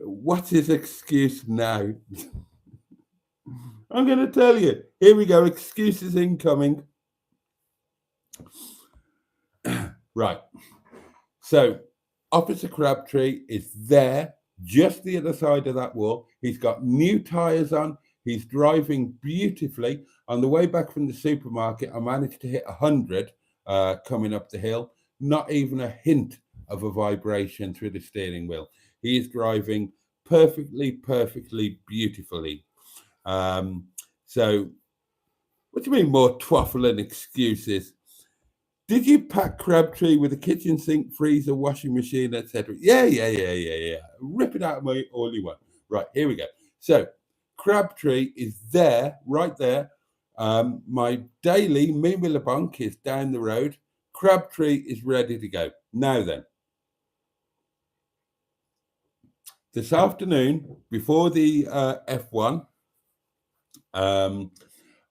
what's his excuse now? I'm going to tell you. Here we go. Excuses incoming. Right. So, Officer Crabtree is there, just the other side of that wall. He's got new tyres on. He's driving beautifully. On the way back from the supermarket, I managed to hit 100 coming up the hill. Not even a hint of a vibration through the steering wheel. He is driving perfectly, perfectly, beautifully. So, what do you mean more twaffle and excuses? Did you pack Crabtree with a kitchen sink, freezer, washing machine, etc.? Yeah. Rip it out of me all you want. Right, here we go. So, Crabtree is there, right there. My daily Mimi LeBlanc is down the road. Crabtree is ready to go. Now then. This afternoon, before the F1,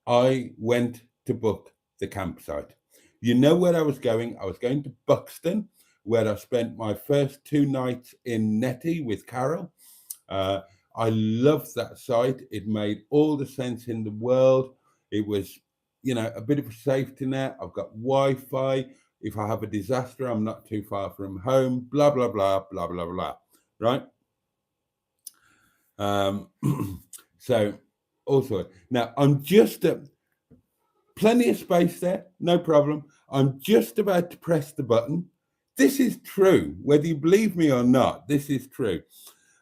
I went to book the campsite. You know where I was going? I was going to Buxton, where I spent my first 2 nights in Netty with Carol. I loved that site. It made all the sense in the world. It was, a bit of a safety net. I've got Wi-Fi. If I have a disaster, I'm not too far from home. Blah, blah, blah, blah, blah, blah. Right? So, also, now I'm just plenty of space there, no problem. I'm just about to press the button. This is true, whether you believe me or not. This is true.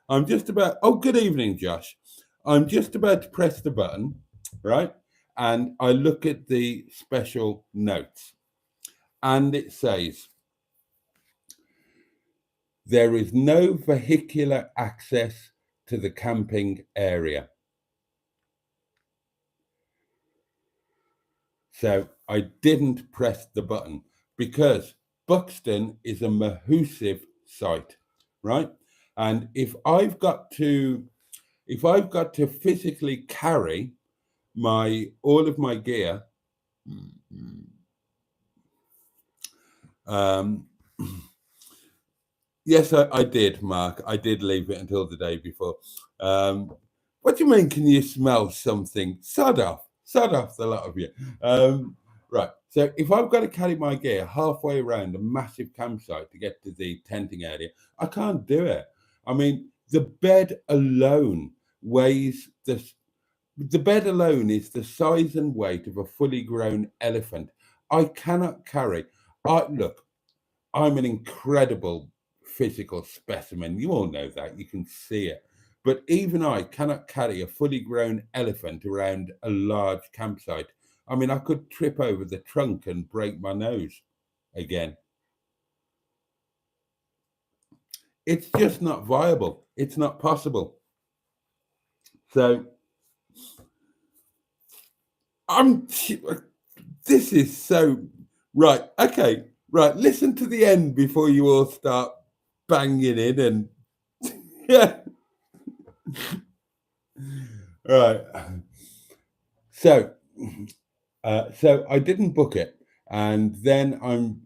I'm just about. Oh, good evening, Josh. I'm just about to press the button, right? And I look at the special notes, and it says there is no vehicular access to the camping area. So I didn't press the button because Buxton is a massive site, right? And if I've got to physically carry all of my gear, yes, I did, Mark. I did leave it until the day before. What do you mean? Can you smell something? Sod off, the lot of you. Right. So if I've got to carry my gear halfway around a massive campsite to get to the tenting area, I can't do it. I mean, the bed alone weighs the bed alone is the size and weight of a fully grown elephant. I cannot carry. Look, I'm an incredible physical specimen. You all know that. You can see it. but even I cannot carry a fully grown elephant around a large campsite. I mean, I could trip over the trunk and break my nose again. It's just not viable. It's not possible. So this is so right. Okay, right. Listen to the end before you all start banging in and yeah. Right. So I didn't book it, and then I'm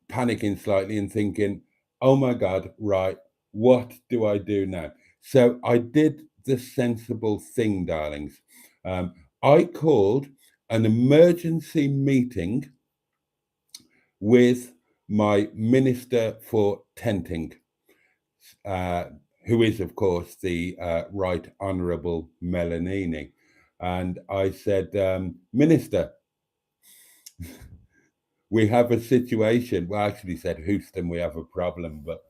panicking slightly and thinking, oh my God, right, what do I do now? So I did the sensible thing, darlings. I called an emergency meeting with my Minister for Tenting, who is, of course, the Right Honourable Melanini. And I said, Minister, we have a situation. Well, I actually said, Houston, we have a problem, but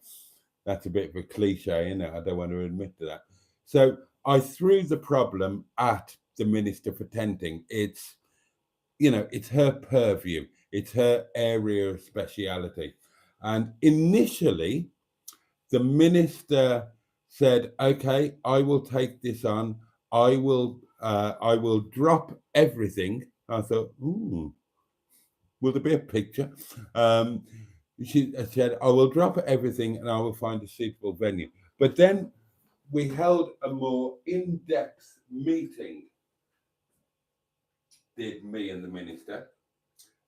that's a bit of a cliche, isn't it? I don't want to admit to that. So I threw the problem at the Minister for Tenting. It's, you know, it's her purview. It's her area of speciality. And initially, the minister said, okay, I will take this on. I will drop everything. I thought, ooh, will there be a picture? She said, I will drop everything and I will find a suitable venue. But then we held a more in-depth meeting, did me and the minister.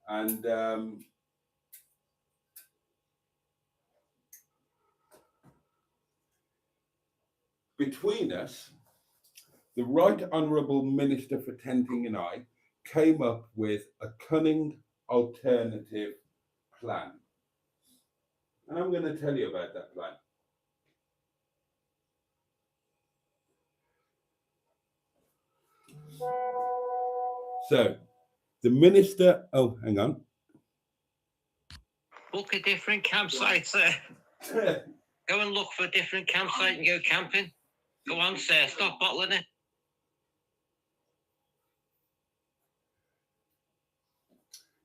And between us, the Right Honourable Minister for Tenting and I came up with a cunning alternative plan. And I'm going to tell you about that plan. So, the minister, oh, hang on. Book a different campsite, sir. Go and look for a different campsite and go camping. Go on, sir. Stop bottling it.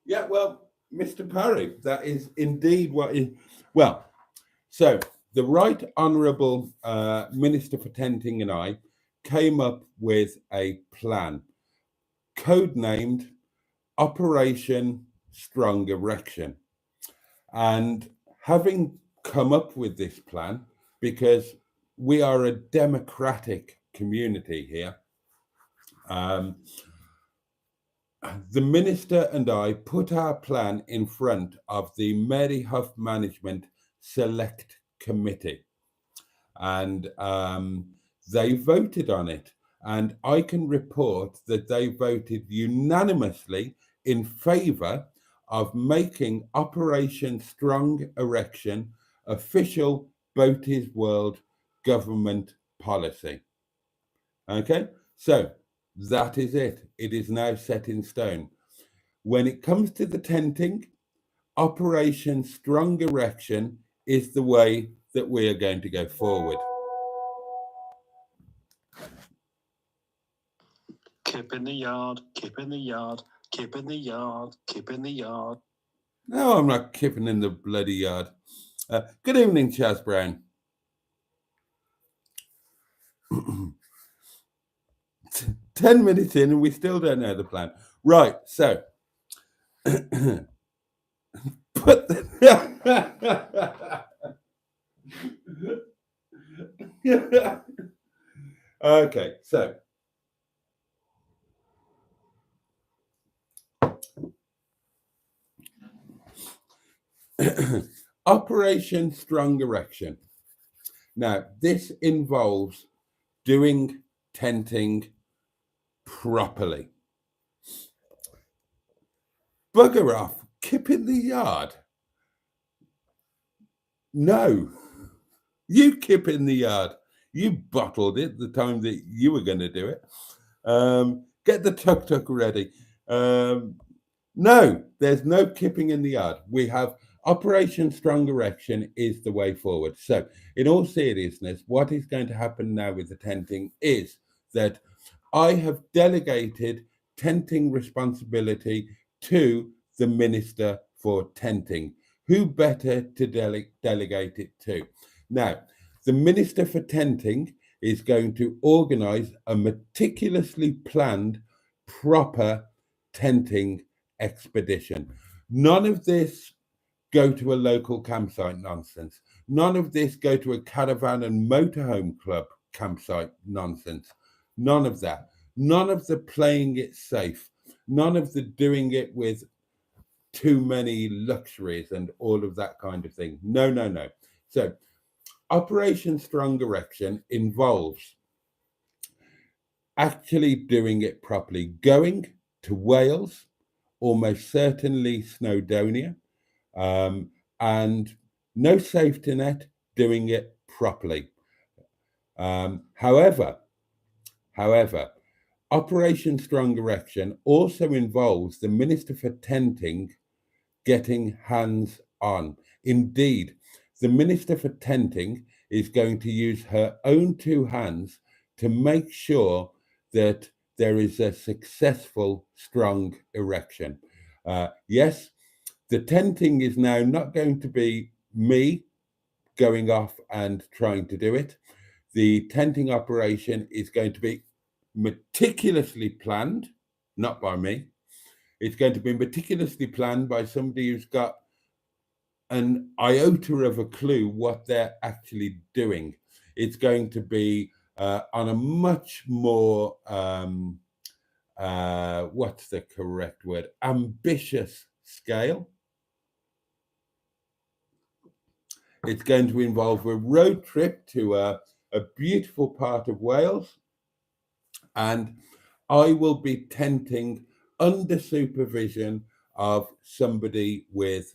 Yeah, well, Mr. Parry, that is indeed what is. Well, so the Right Honourable Minister for Tenting and I came up with a plan, codenamed Operation Strong Erection. And having come up with this plan, because we are a democratic community here, the minister and I put our plan in front of the Mary Huff Management Select Committee, and they voted on it. And I can report that they voted unanimously in favour of making Operation Strong Erection official Boaty's World government policy. Okay, so that is it. It is now set in stone. When it comes to the tenting, Operation Strong Erection is the way that we are going to go forward. Kip in the yard, kip in the yard, kip in the yard, kip in the yard. No, I'm not kipping in the bloody yard. Good evening, Chaz Brown. 10 minutes in and we still don't know the plan. Right, so put the okay, so Operation Strong Erection. Now, this involves doing tenting properly. Bugger off, kip in the yard. No, you kip in the yard. You bottled it the time that you were going to do it. Get the tuk-tuk ready. No, there's no kipping in the yard. We have Operation Strong Erection is the way forward. So in all seriousness, what is going to happen now with the tenting is that I have delegated tenting responsibility to the Minister for Tenting. Who better to delegate it to? Now, the Minister for Tenting is going to organise a meticulously planned, proper tenting expedition. None of this go to a local campsite nonsense. None of this go to a caravan and motorhome club campsite nonsense. None of that. None of the playing it safe. None of the doing it with too many luxuries and all of that kind of thing. No, no, no. So Operation Strong Erection involves actually doing it properly, going to Wales, almost certainly Snowdonia, and no safety net, doing it properly. However, Operation Strong Erection also involves the Minister for Tenting getting hands on. Indeed, the Minister for Tenting is going to use her own two hands to make sure that there is a successful strong erection. Yes, the tenting is now not going to be me going off and trying to do it. The tenting operation is going to be meticulously planned, not by me. It's going to be meticulously planned by somebody who's got an iota of a clue what they're actually doing. It's going to be on a much more, what's the correct word, ambitious scale. It's going to involve a road trip to a beautiful part of Wales, and I will be tenting under supervision of somebody with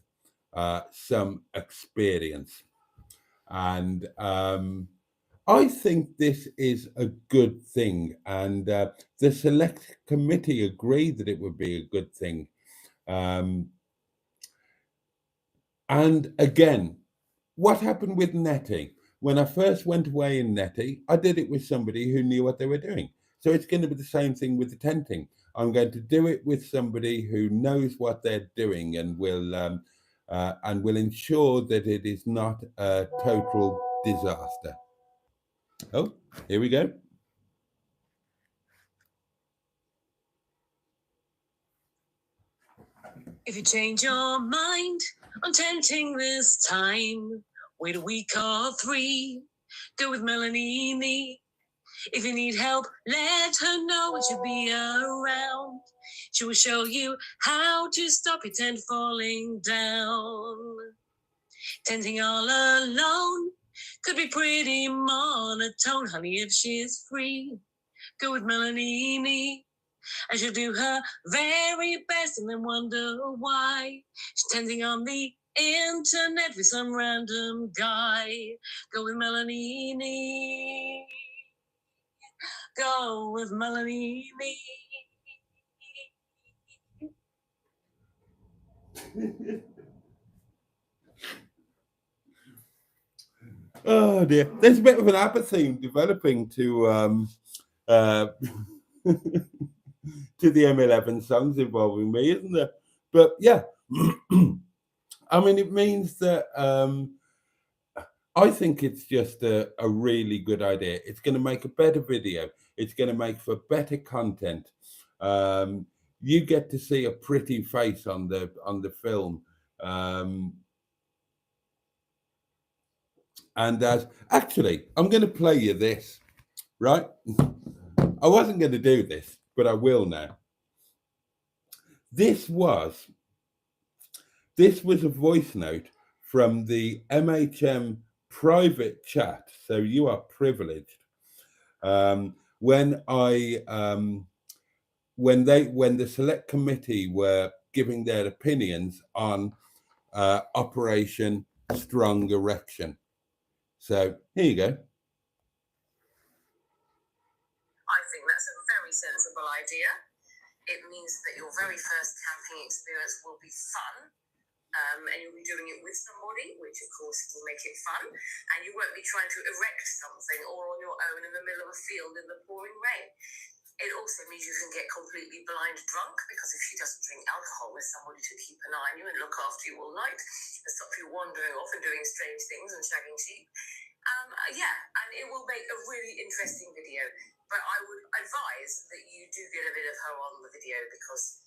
some experience. And I think this is a good thing, and the select committee agreed that it would be a good thing. And again, what happened with netting? When I first went away in netting, I did it with somebody who knew what they were doing. So it's going to be the same thing with the tenting. I'm going to do it with somebody who knows what they're doing and will ensure that it is not a total disaster. Oh, here we go. If you change your mind on tenting this time, wait a week or 3, go with Melanie. If you need help, let her know and she'll be around. She will show you how to stop your tent falling down. Tenting all alone could be pretty monotone, honey, if she's free. Go with Melanie. And she'll do her very best and then wonder why she's tenting on the internet with some random guy. Go with Melanie. Go with Melanie. Oh dear, there's a bit of an apathy developing to to the M11 songs involving me, isn't there? But yeah, I mean, it means that I think it's just a really good idea. It's going to make a better video. It's going to make for better content. You get to see a pretty face on the film. And actually, I'm going to play you this, right? I wasn't going to do this, but I will now. This was a voice note from the MHM private chat. So you are privileged. When the select committee were giving their opinions on Operation Strong Erection. So here you go. I think that's a very sensible idea. It means that your very first camping experience will be fun, and you'll be doing it with somebody, which of course will make it fun, and you won't be trying to erect something all on your own in the middle of a field in the pouring rain. It also means you can get completely blind drunk, because if she doesn't drink alcohol, there's somebody to keep an eye on you and look after you all night and stop you wandering off and doing strange things and shagging sheep. And it will make a really interesting video. But I would advise that you do get a bit of her on the video, because,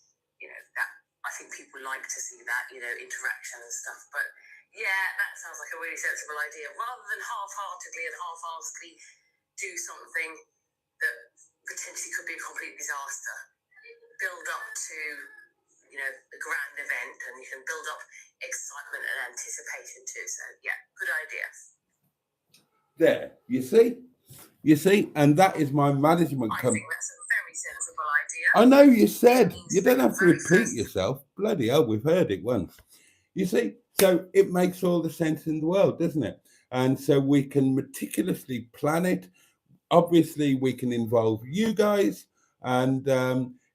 that I think people like to see that, interaction and stuff. But yeah, that sounds like a really sensible idea. Rather than half-heartedly and half-heartedly do something that potentially could be a complete disaster, build up to, the grand event, and you can build up excitement and anticipation too. So yeah, good idea. There, you see, and that is my management company. I think that's a very sensible idea. I know you said, you don't have to repeat yourself. Bloody hell, we've heard it once. You see, so it makes all the sense in the world, doesn't it? And so we can meticulously plan it. Obviously, we can involve you guys, and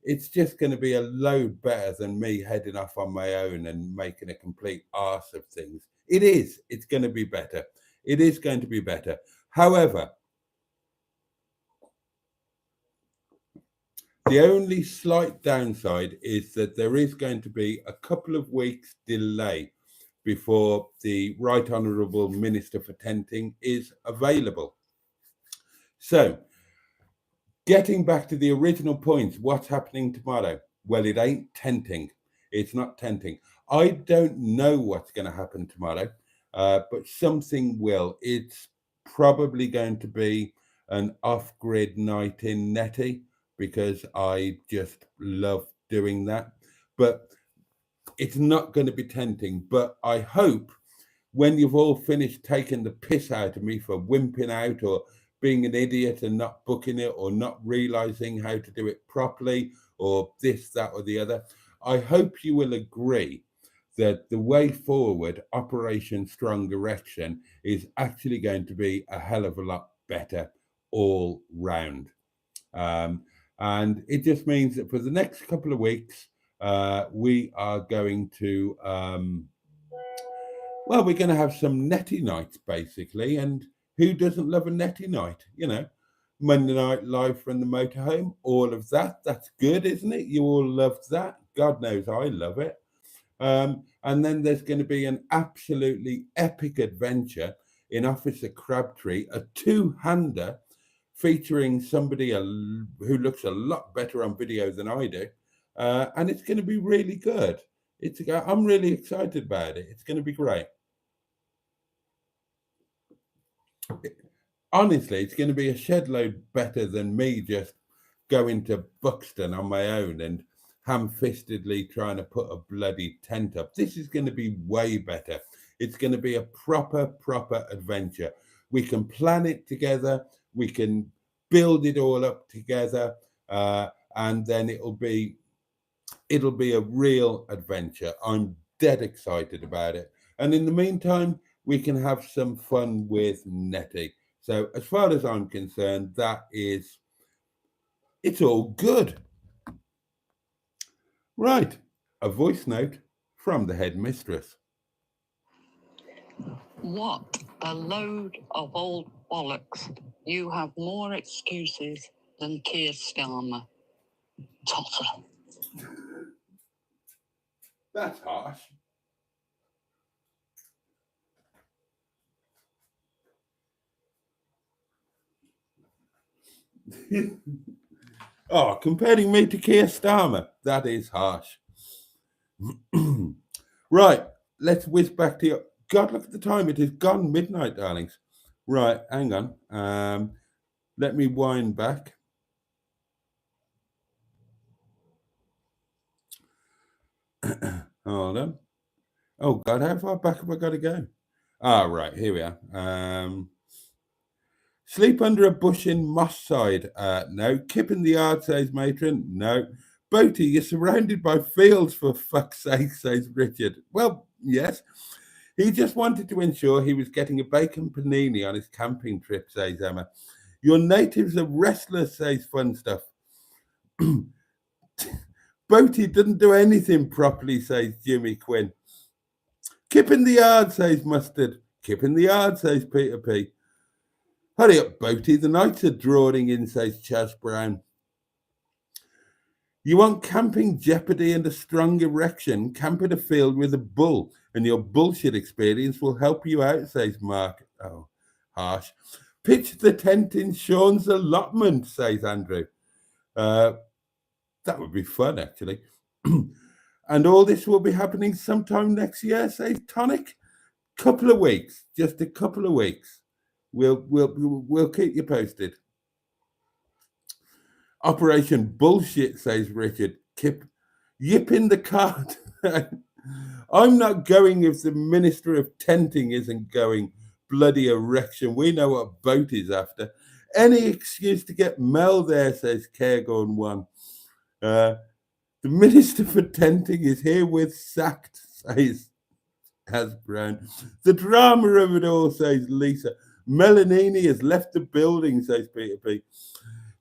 it's just going to be a load better than me heading off on my own and making a complete arse of things. It is. It's going to be better. It is going to be better. However, the only slight downside is that there is going to be a couple of weeks delay before the Right Honourable Minister for Tenting is available. So, getting back to the original points, what's happening tomorrow? Well, it ain't tenting. It's not tenting. I don't know what's going to happen tomorrow, but something will. It's probably going to be an off-grid night in Netty, because I just love doing that. But it's not going to be tenting. But I hope when you've all finished taking the piss out of me for wimping out or being an idiot and not booking it or not realizing how to do it properly or this, that, or the other, I hope you will agree that the way forward, Operation Strong Erection, is actually going to be a hell of a lot better all round. And it just means that for the next couple of weeks, we are going to, we're going to have some netty nights, basically. And who doesn't love a netty night? Monday night live from the motorhome, all of that. That's good, isn't it? You all love that. God knows I love it. And then there's going to be an absolutely epic adventure in Officer Crabtree, a two-hander featuring somebody who looks a lot better on video than I do. And it's going to be really good. I'm really excited about it. It's going to be great. Honestly, it's going to be a shed load better than me just going to Buxton on my own and ham-fistedly trying to put a bloody tent up. This is going to be way better. It's going to be a proper adventure. We can plan it together. We can build it all up together, and then it'll be a real adventure. I'm dead excited about it. And in the meantime, we can have some fun with Netty. So as far as I'm concerned, it's all good. Right, a voice note from the headmistress. What a load of old bollocks. You have more excuses than Keir Starmer. Totter. That's harsh. Oh, comparing me to Keir Starmer, that is harsh. Right, let's whiz back to you. God, look at the time. It is gone midnight, darlings. Right, hang on. Let me wind back. Hold on. Oh, God, how far back have I got to go? Right, here we are. Sleep under a bush in Moss Side. No. Kip in the yard, says Matron. No. Boaty, you're surrounded by fields, for fuck's sake, says Richard. Well, yes. He just wanted to ensure he was getting a bacon panini on his camping trip, says Emma. Your natives are restless, says Fun Stuff. Boaty didn't do anything properly, says Jimmy Quinn. Kip in the yard, says Mustard. Kip in the yard, says Peter P. Hurry up, Boaty, the nights are drawing in, says Chaz Brown. You want camping jeopardy and a strong erection? Camp in a field with a bull, and your bullshit experience will help you out, says Mark. Oh, harsh. Pitch the tent in Sean's allotment, says Andrew. That would be fun, actually. And all this will be happening sometime next year, says Tonic. Couple of weeks, just a couple of weeks. We'll keep you posted. Operation Bullshit, says Richard. Yip in the cart. I'm not going if the Minister of Tenting isn't going. Bloody erection. We know what Boaty's after. Any excuse to get Mel there, says Cairgorn 1. The Minister for Tenting is herewith sacked, says Brown. The drama of it all, says Lisa. Melanini has left the building, says Peter P.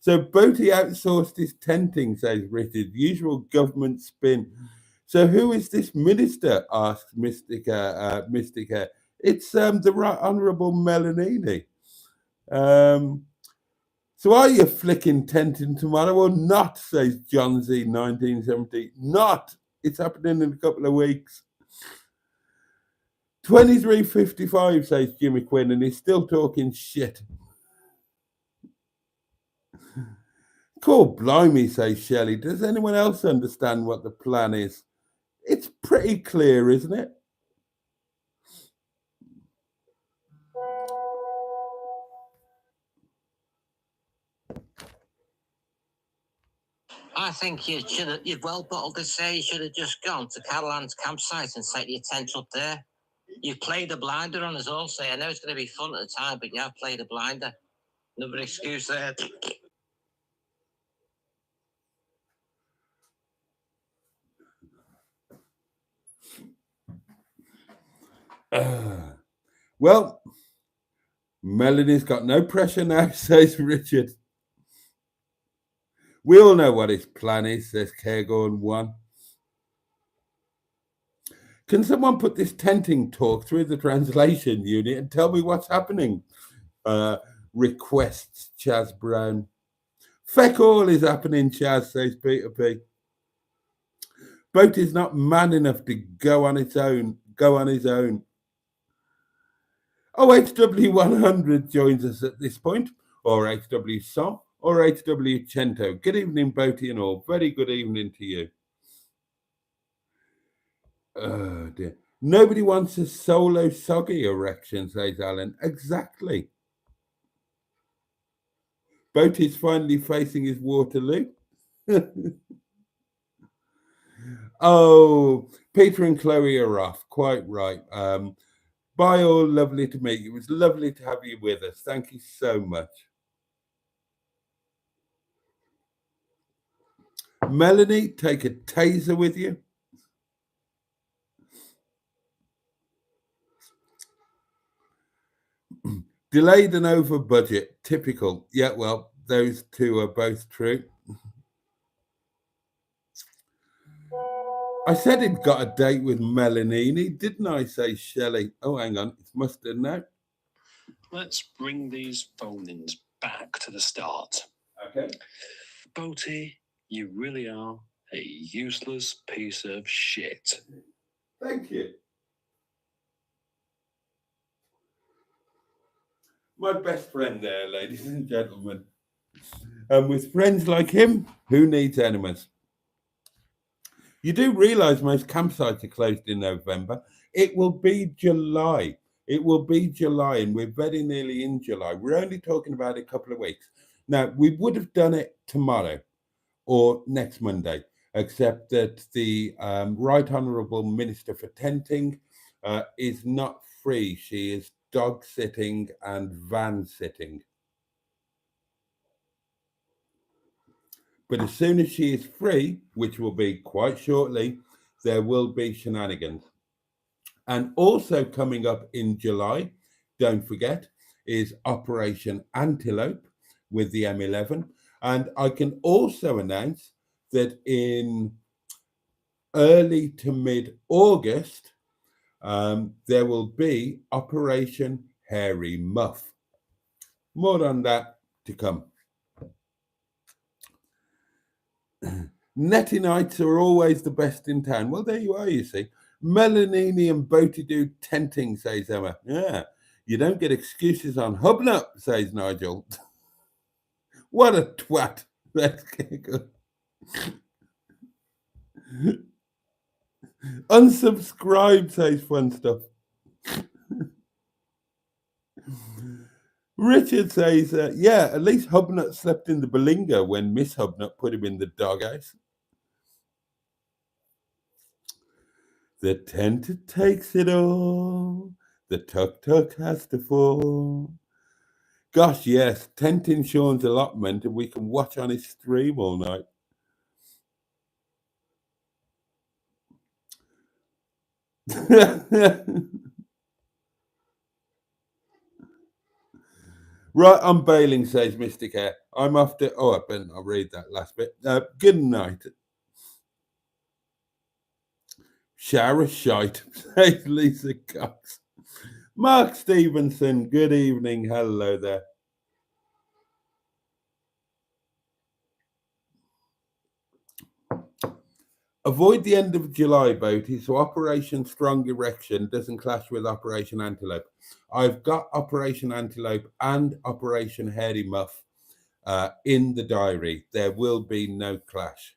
So Boaty outsourced his tenting, says Richard. Usual government spin. So who is this minister? Asks Mystic Hair. It's the Right Honourable Melanini. So are you flicking tenting tomorrow or not, says John Z 1970. Not. It's happening in a couple of weeks. 23:55, says Jimmy Quinn, and he's still talking shit. Cool, blimey, says Shelley. Does anyone else understand what the plan is? It's pretty clear, isn't it? I think you've well bottled to say you should have just gone to Caroline's campsite and set your tent up there. You've played a blinder on us all, say. I know it's going to be fun at the time, but you have played a blinder. Another excuse there. Well, Melanie's got no pressure now, says Richard. We all know what his plan is, says Cairgorn 1. Can someone put this tenting talk through the translation unit and tell me what's happening? Requests Chaz Brown. Feck all is happening, Chaz, says Peter P. Boaty's not man enough to go on his own. OHW100 joins us at this point, or HW Som, or HW Cento. Good evening, Boaty and all. Very good evening to you. Oh dear. Nobody wants a solo soggy erection, says Alan. Exactly. Boaty's finally facing his Waterloo. Oh, Peter and Chloe are off. Quite right. Bye all, lovely to meet you. It was lovely to have you with us. Thank you so much. Melanie, take a taser with you. Delayed and over budget, typical. Yeah, well, those two are both true. I said he'd got a date with Melanini, didn't I, say Shelley? Oh, hang on, it's Mustard now. Let's bring these phone-ins back to the start. Okay. Boaty, you really are a useless piece of shit. Thank you. My best friend there, ladies and gentlemen. And with friends like him, who needs enemies? You do realise most campsites are closed in November. It will be July. It will be July, and we're very nearly in July. We're only talking about a couple of weeks. Now, we would have done it tomorrow or next Monday, except that the Right Honourable Minister for Tenting is not free. She is dog sitting and van sitting. But as soon as she is free, which will be quite shortly, there will be shenanigans. And also coming up in July, don't forget, is Operation Antelope with the M11. And I can also announce that in early to mid-August, there will be Operation Hairy Muff. More on that to come. Netty nights are always the best in town. Well, there you are, you see. Melanini and Boaty do tenting, says Emma. Yeah, you don't get excuses on Hubnut, says Nigel. What a twat. Let's get good. Unsubscribe, says Fun Stuff. Richard says, yeah, at least Hubnut slept in the Belinga when Miss Hubnut put him in the doghouse. The tent takes it all. The tuk-tuk has to fall. Gosh, yes, tenting Sean's allotment and we can watch on his stream all night. Right, I'm bailing, says Mystic Hair. I'm off to... Oh, I'll read that last bit. Good night. Shower shite, says Lisa Cox. Mark Stevenson, good evening. Hello there. Avoid the end of July, Boaty, so Operation Strong Erection doesn't clash with Operation Antelope. I've got Operation Antelope and Operation Hairy Muff in the diary. There will be no clash.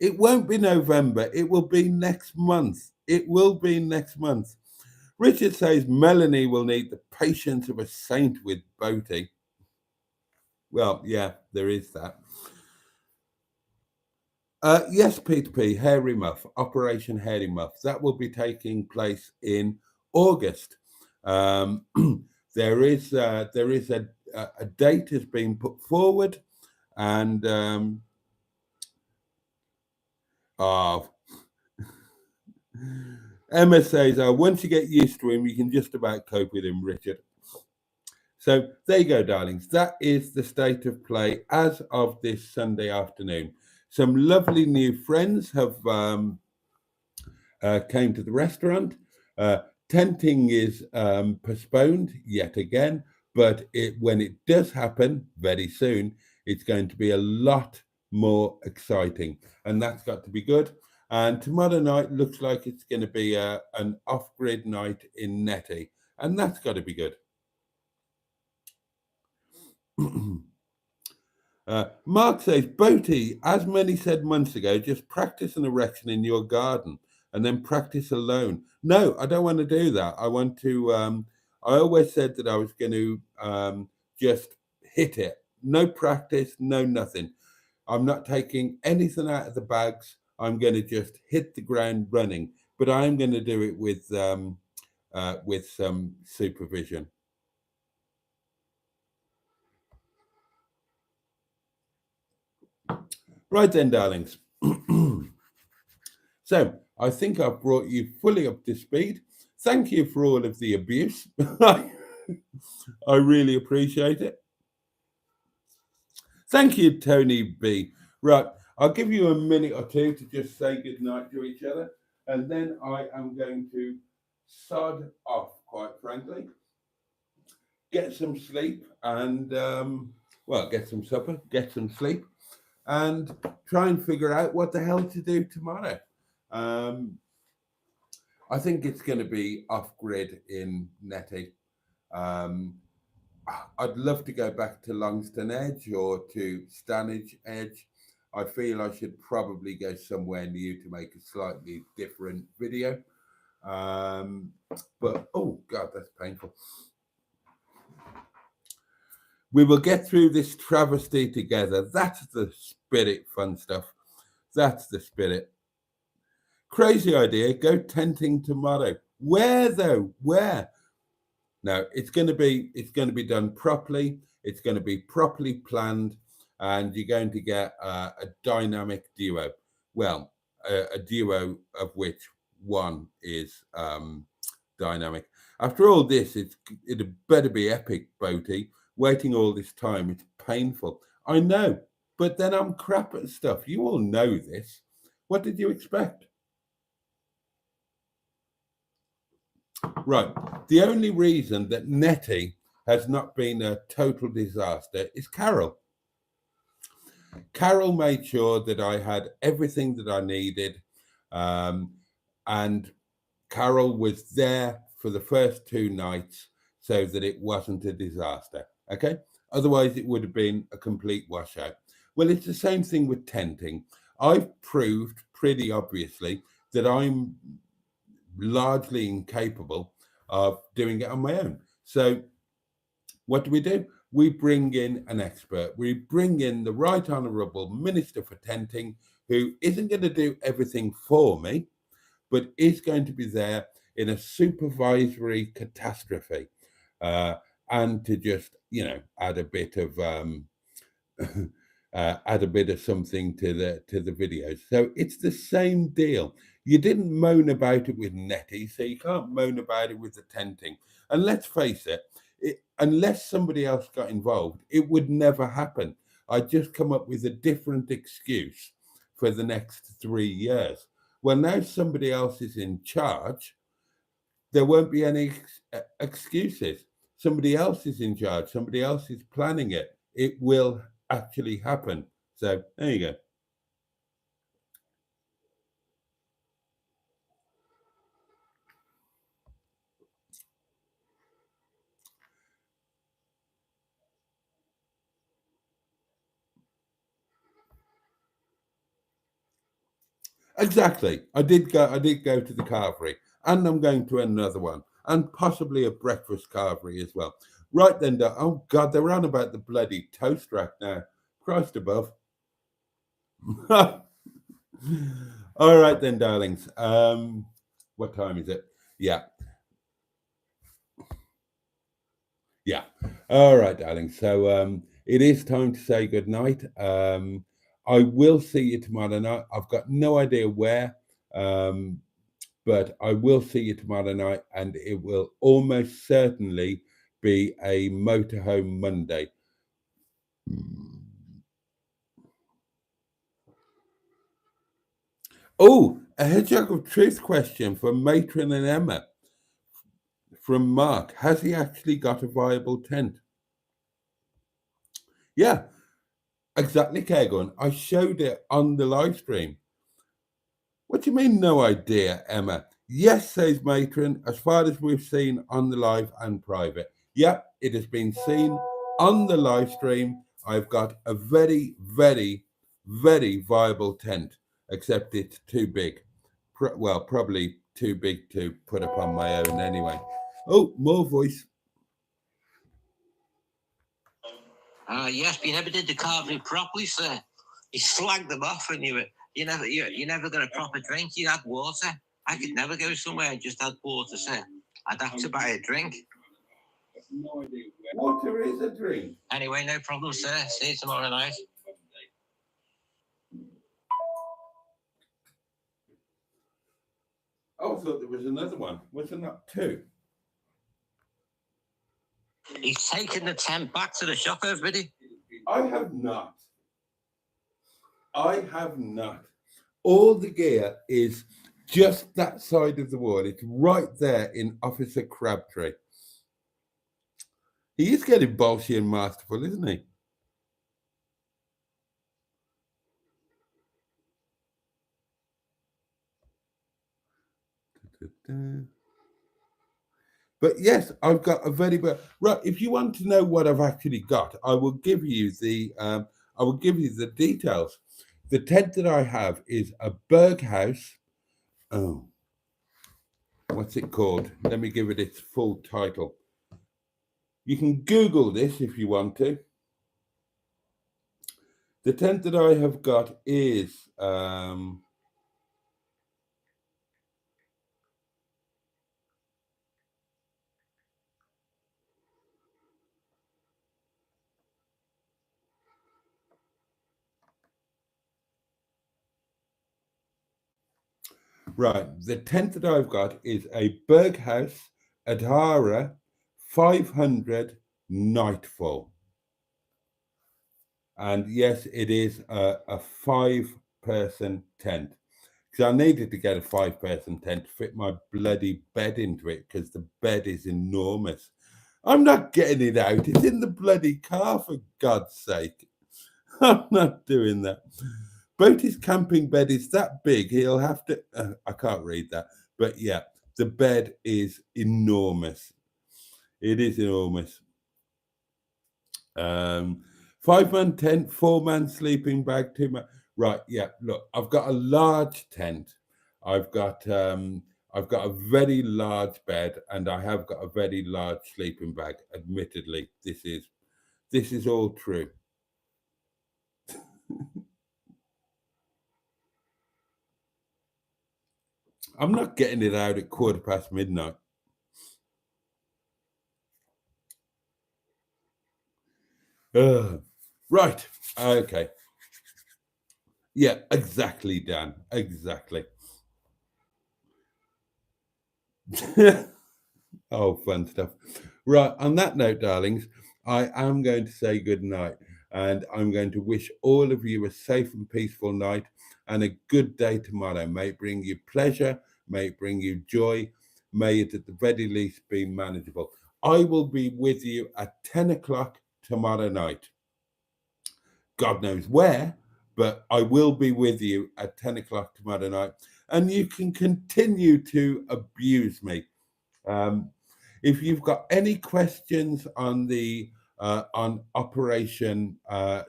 It won't be November. It will be next month. It will be next month. Richard says Melanie will need the patience of a saint with Boaty. Well, yeah, there is that. Yes, Peter P. Hairy Muff, Operation Hairy Muff. That will be taking place in August. There is a date has been put forward, and Emma says, once you get used to him, you can just about cope with him, Richard. So there you go, darlings. That is the state of play as of this Sunday afternoon. Some lovely new friends have came to the restaurant. Tenting is postponed yet again, but when it does happen very soon, it's going to be a lot more exciting, and that's got to be good. And tomorrow night looks like it's going to be an off-grid night in Netty, and that's got to be good. Mark says, Boaty, as many said months ago, just practice an erection in your garden and then practice alone. No, I don't want to do that. I want to, I always said that I was going to just hit it. No practice, no nothing. I'm not taking anything out of the bags. I'm going to just hit the ground running, but I'm going to do it with some supervision. Right then, darlings. So I think I've brought you fully up to speed. Thank you for all of the abuse. I really appreciate it. Thank you, Tony B. Right, I'll give you a minute or two to just say goodnight to each other, and then I am going to sod off, quite frankly. Get some sleep and, well, get some supper, get some sleep, and try and figure out what the hell to do tomorrow. I think it's going to be off-grid in Netty. I'd love to go back to Longston Edge or to Stanage Edge. I feel I should probably go somewhere new to make a slightly different video. But, oh, God, that's painful. We will get through this travesty together. That's the spirit, Fun Stuff. That's the spirit. Crazy idea. Go tenting tomorrow. Where though? Where? No, it's going to be done properly. It's going to be properly planned, and you're going to get a dynamic duo. Well, a duo of which one is dynamic. After all this, it better be epic, Boaty. Waiting all this time, it's painful. I know, but then I'm crap at stuff. You all know this. What did you expect? Right. The only reason that Nettie has not been a total disaster is Carol. Carol made sure that I had everything that I needed, and Carol was there for the first 2 nights so that it wasn't a disaster. Okay. Otherwise, it would have been a complete washout. Well, it's the same thing with tenting. I've proved pretty obviously that I'm largely incapable of doing it on my own. So what do? We bring in an expert. We bring in the Right Honourable Minister for Tenting, who isn't going to do everything for me, but is going to be there in a supervisory catastrophe, and to just, add a bit of add a bit of something to the videos. So it's the same deal. You didn't moan about it with Nettie, so you can't moan about it with the tenting. And let's face it, unless somebody else got involved, it would never happen. I'd just come up with a different excuse for the next 3 years. Well, now somebody else is in charge, there won't be any excuses. Somebody else is in charge, somebody else is planning it. It will actually happen. So there you go. Exactly. I did go to the carvery, and I'm going to another one, and possibly a breakfast carvery as well. Right then, oh God, they're on about the bloody toast rack now. Christ above. All right then, darlings. What time is it? Yeah. All right, darlings. So it is time to say good night. I will see you tomorrow night. I've got no idea where, but I will see you tomorrow night, and it will almost certainly be a motorhome Monday. Oh, a Hedgehog of Truth question from Matron and Emma. From Mark, has he actually got a viable tent? Yeah, exactly, Kegon. I showed it on the live stream. What do you mean, no idea, Emma? Yes, says Matron, as far as we've seen on the live and private. Yep, it has been seen on the live stream. I've got a very, very, very viable tent, except it's too big. Well, probably too big to put up on my own anyway. Oh, more voice. Yes, but you never did the carvery properly, sir. You slagged them off, and you never got a proper drink. You had water. I could never go somewhere and just had water, sir. I'd have to buy a drink. Water is a drink. Anyway, no problem, sir. See you tomorrow night. Oh, I thought there was another one. Was there not 2? He's taken the tent back to the shop, everybody. I have not. All the gear is just that side of the wall. It's right there in Officer Crabtree. He is getting bolshy and masterful, isn't he? But yes, I've got a very right. If you want to know what I've actually got, I will give you the details. The tent that I have is a Berghaus. Oh, what's it called? Let me give it its full title. You can Google this if you want to. The tent that I have got is right. The tent that I've got is a Berghaus Adhara 500 Nightfall. And yes, it is a 5-person tent. because I needed to get a 5-person tent to fit my bloody bed into it, because the bed is enormous. I'm not getting it out. It's in the bloody car, for God's sake. I'm not doing that. Boaty's camping bed is that big, he'll have to... I can't read that. But yeah, the bed is enormous. It is enormous. 5-man tent, 4-man sleeping bag, 2-man... Right, yeah, look, I've got a large tent. I've got a very large bed, and I have got a very large sleeping bag. Admittedly, this is all true. I'm not getting it out at midnight. Right, okay. Yeah, exactly, Dan. Exactly. Oh, fun stuff. Right, on that note, darlings, I am going to say good night, and I'm going to wish all of you a safe and peaceful night and a good day tomorrow. May it bring you pleasure, may it bring you joy, may it at the very least be manageable. I will be with you at 10 o'clock tomorrow night. God knows where, but I will be with you at 10 o'clock tomorrow night, and you can continue to abuse me. If you've got any questions on the on Operation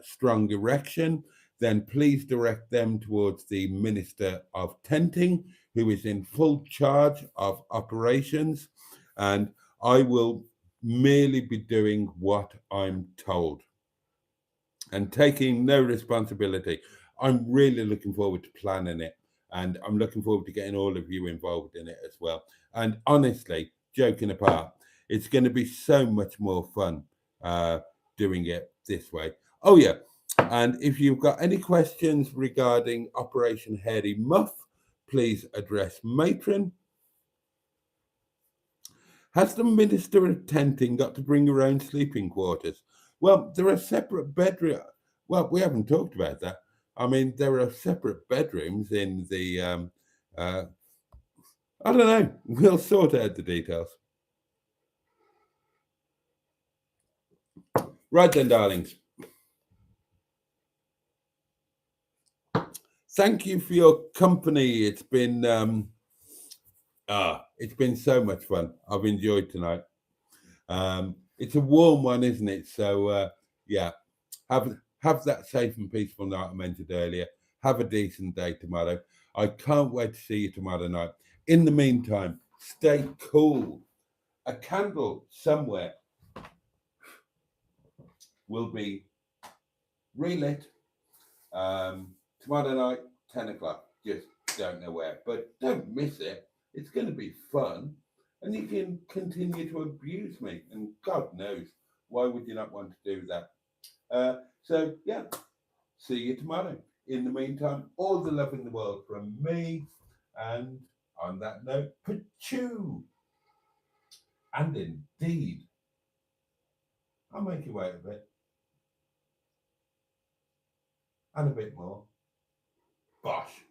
Strong Erection, then please direct them towards the Minister of Tenting, who is in full charge of operations, and I will merely be doing what I'm told and taking no responsibility. I'm really looking forward to planning it, and I'm looking forward to getting all of you involved in it as well. And honestly, joking apart, it's going to be so much more fun doing it this way. Oh yeah, and if you've got any questions regarding Operation Hairy Muff, please address Matron. Has the Minister of Tenting got to bring her own sleeping quarters? Well, there are separate bedrooms. Well, we haven't talked about that. I mean, there are separate bedrooms in the... I don't know. We'll sort out the details. Right then, darlings. Thank you for your company. It's been so much fun. I've enjoyed tonight. It's a warm one, isn't it? So yeah, have that safe and peaceful night I mentioned earlier. Have a decent day tomorrow. I can't wait to see you tomorrow night. In the meantime, stay cool. A candle somewhere will be relit tomorrow night, 10 o'clock. Just don't know where, but don't miss it. It's going to be fun, and you can continue to abuse me, and God knows, why would you not want to do that? So yeah, see you tomorrow. In the meantime, all the love in the world from me, and on that note, pachoo. And indeed, I'll make you wait a bit. And a bit more. Bosh.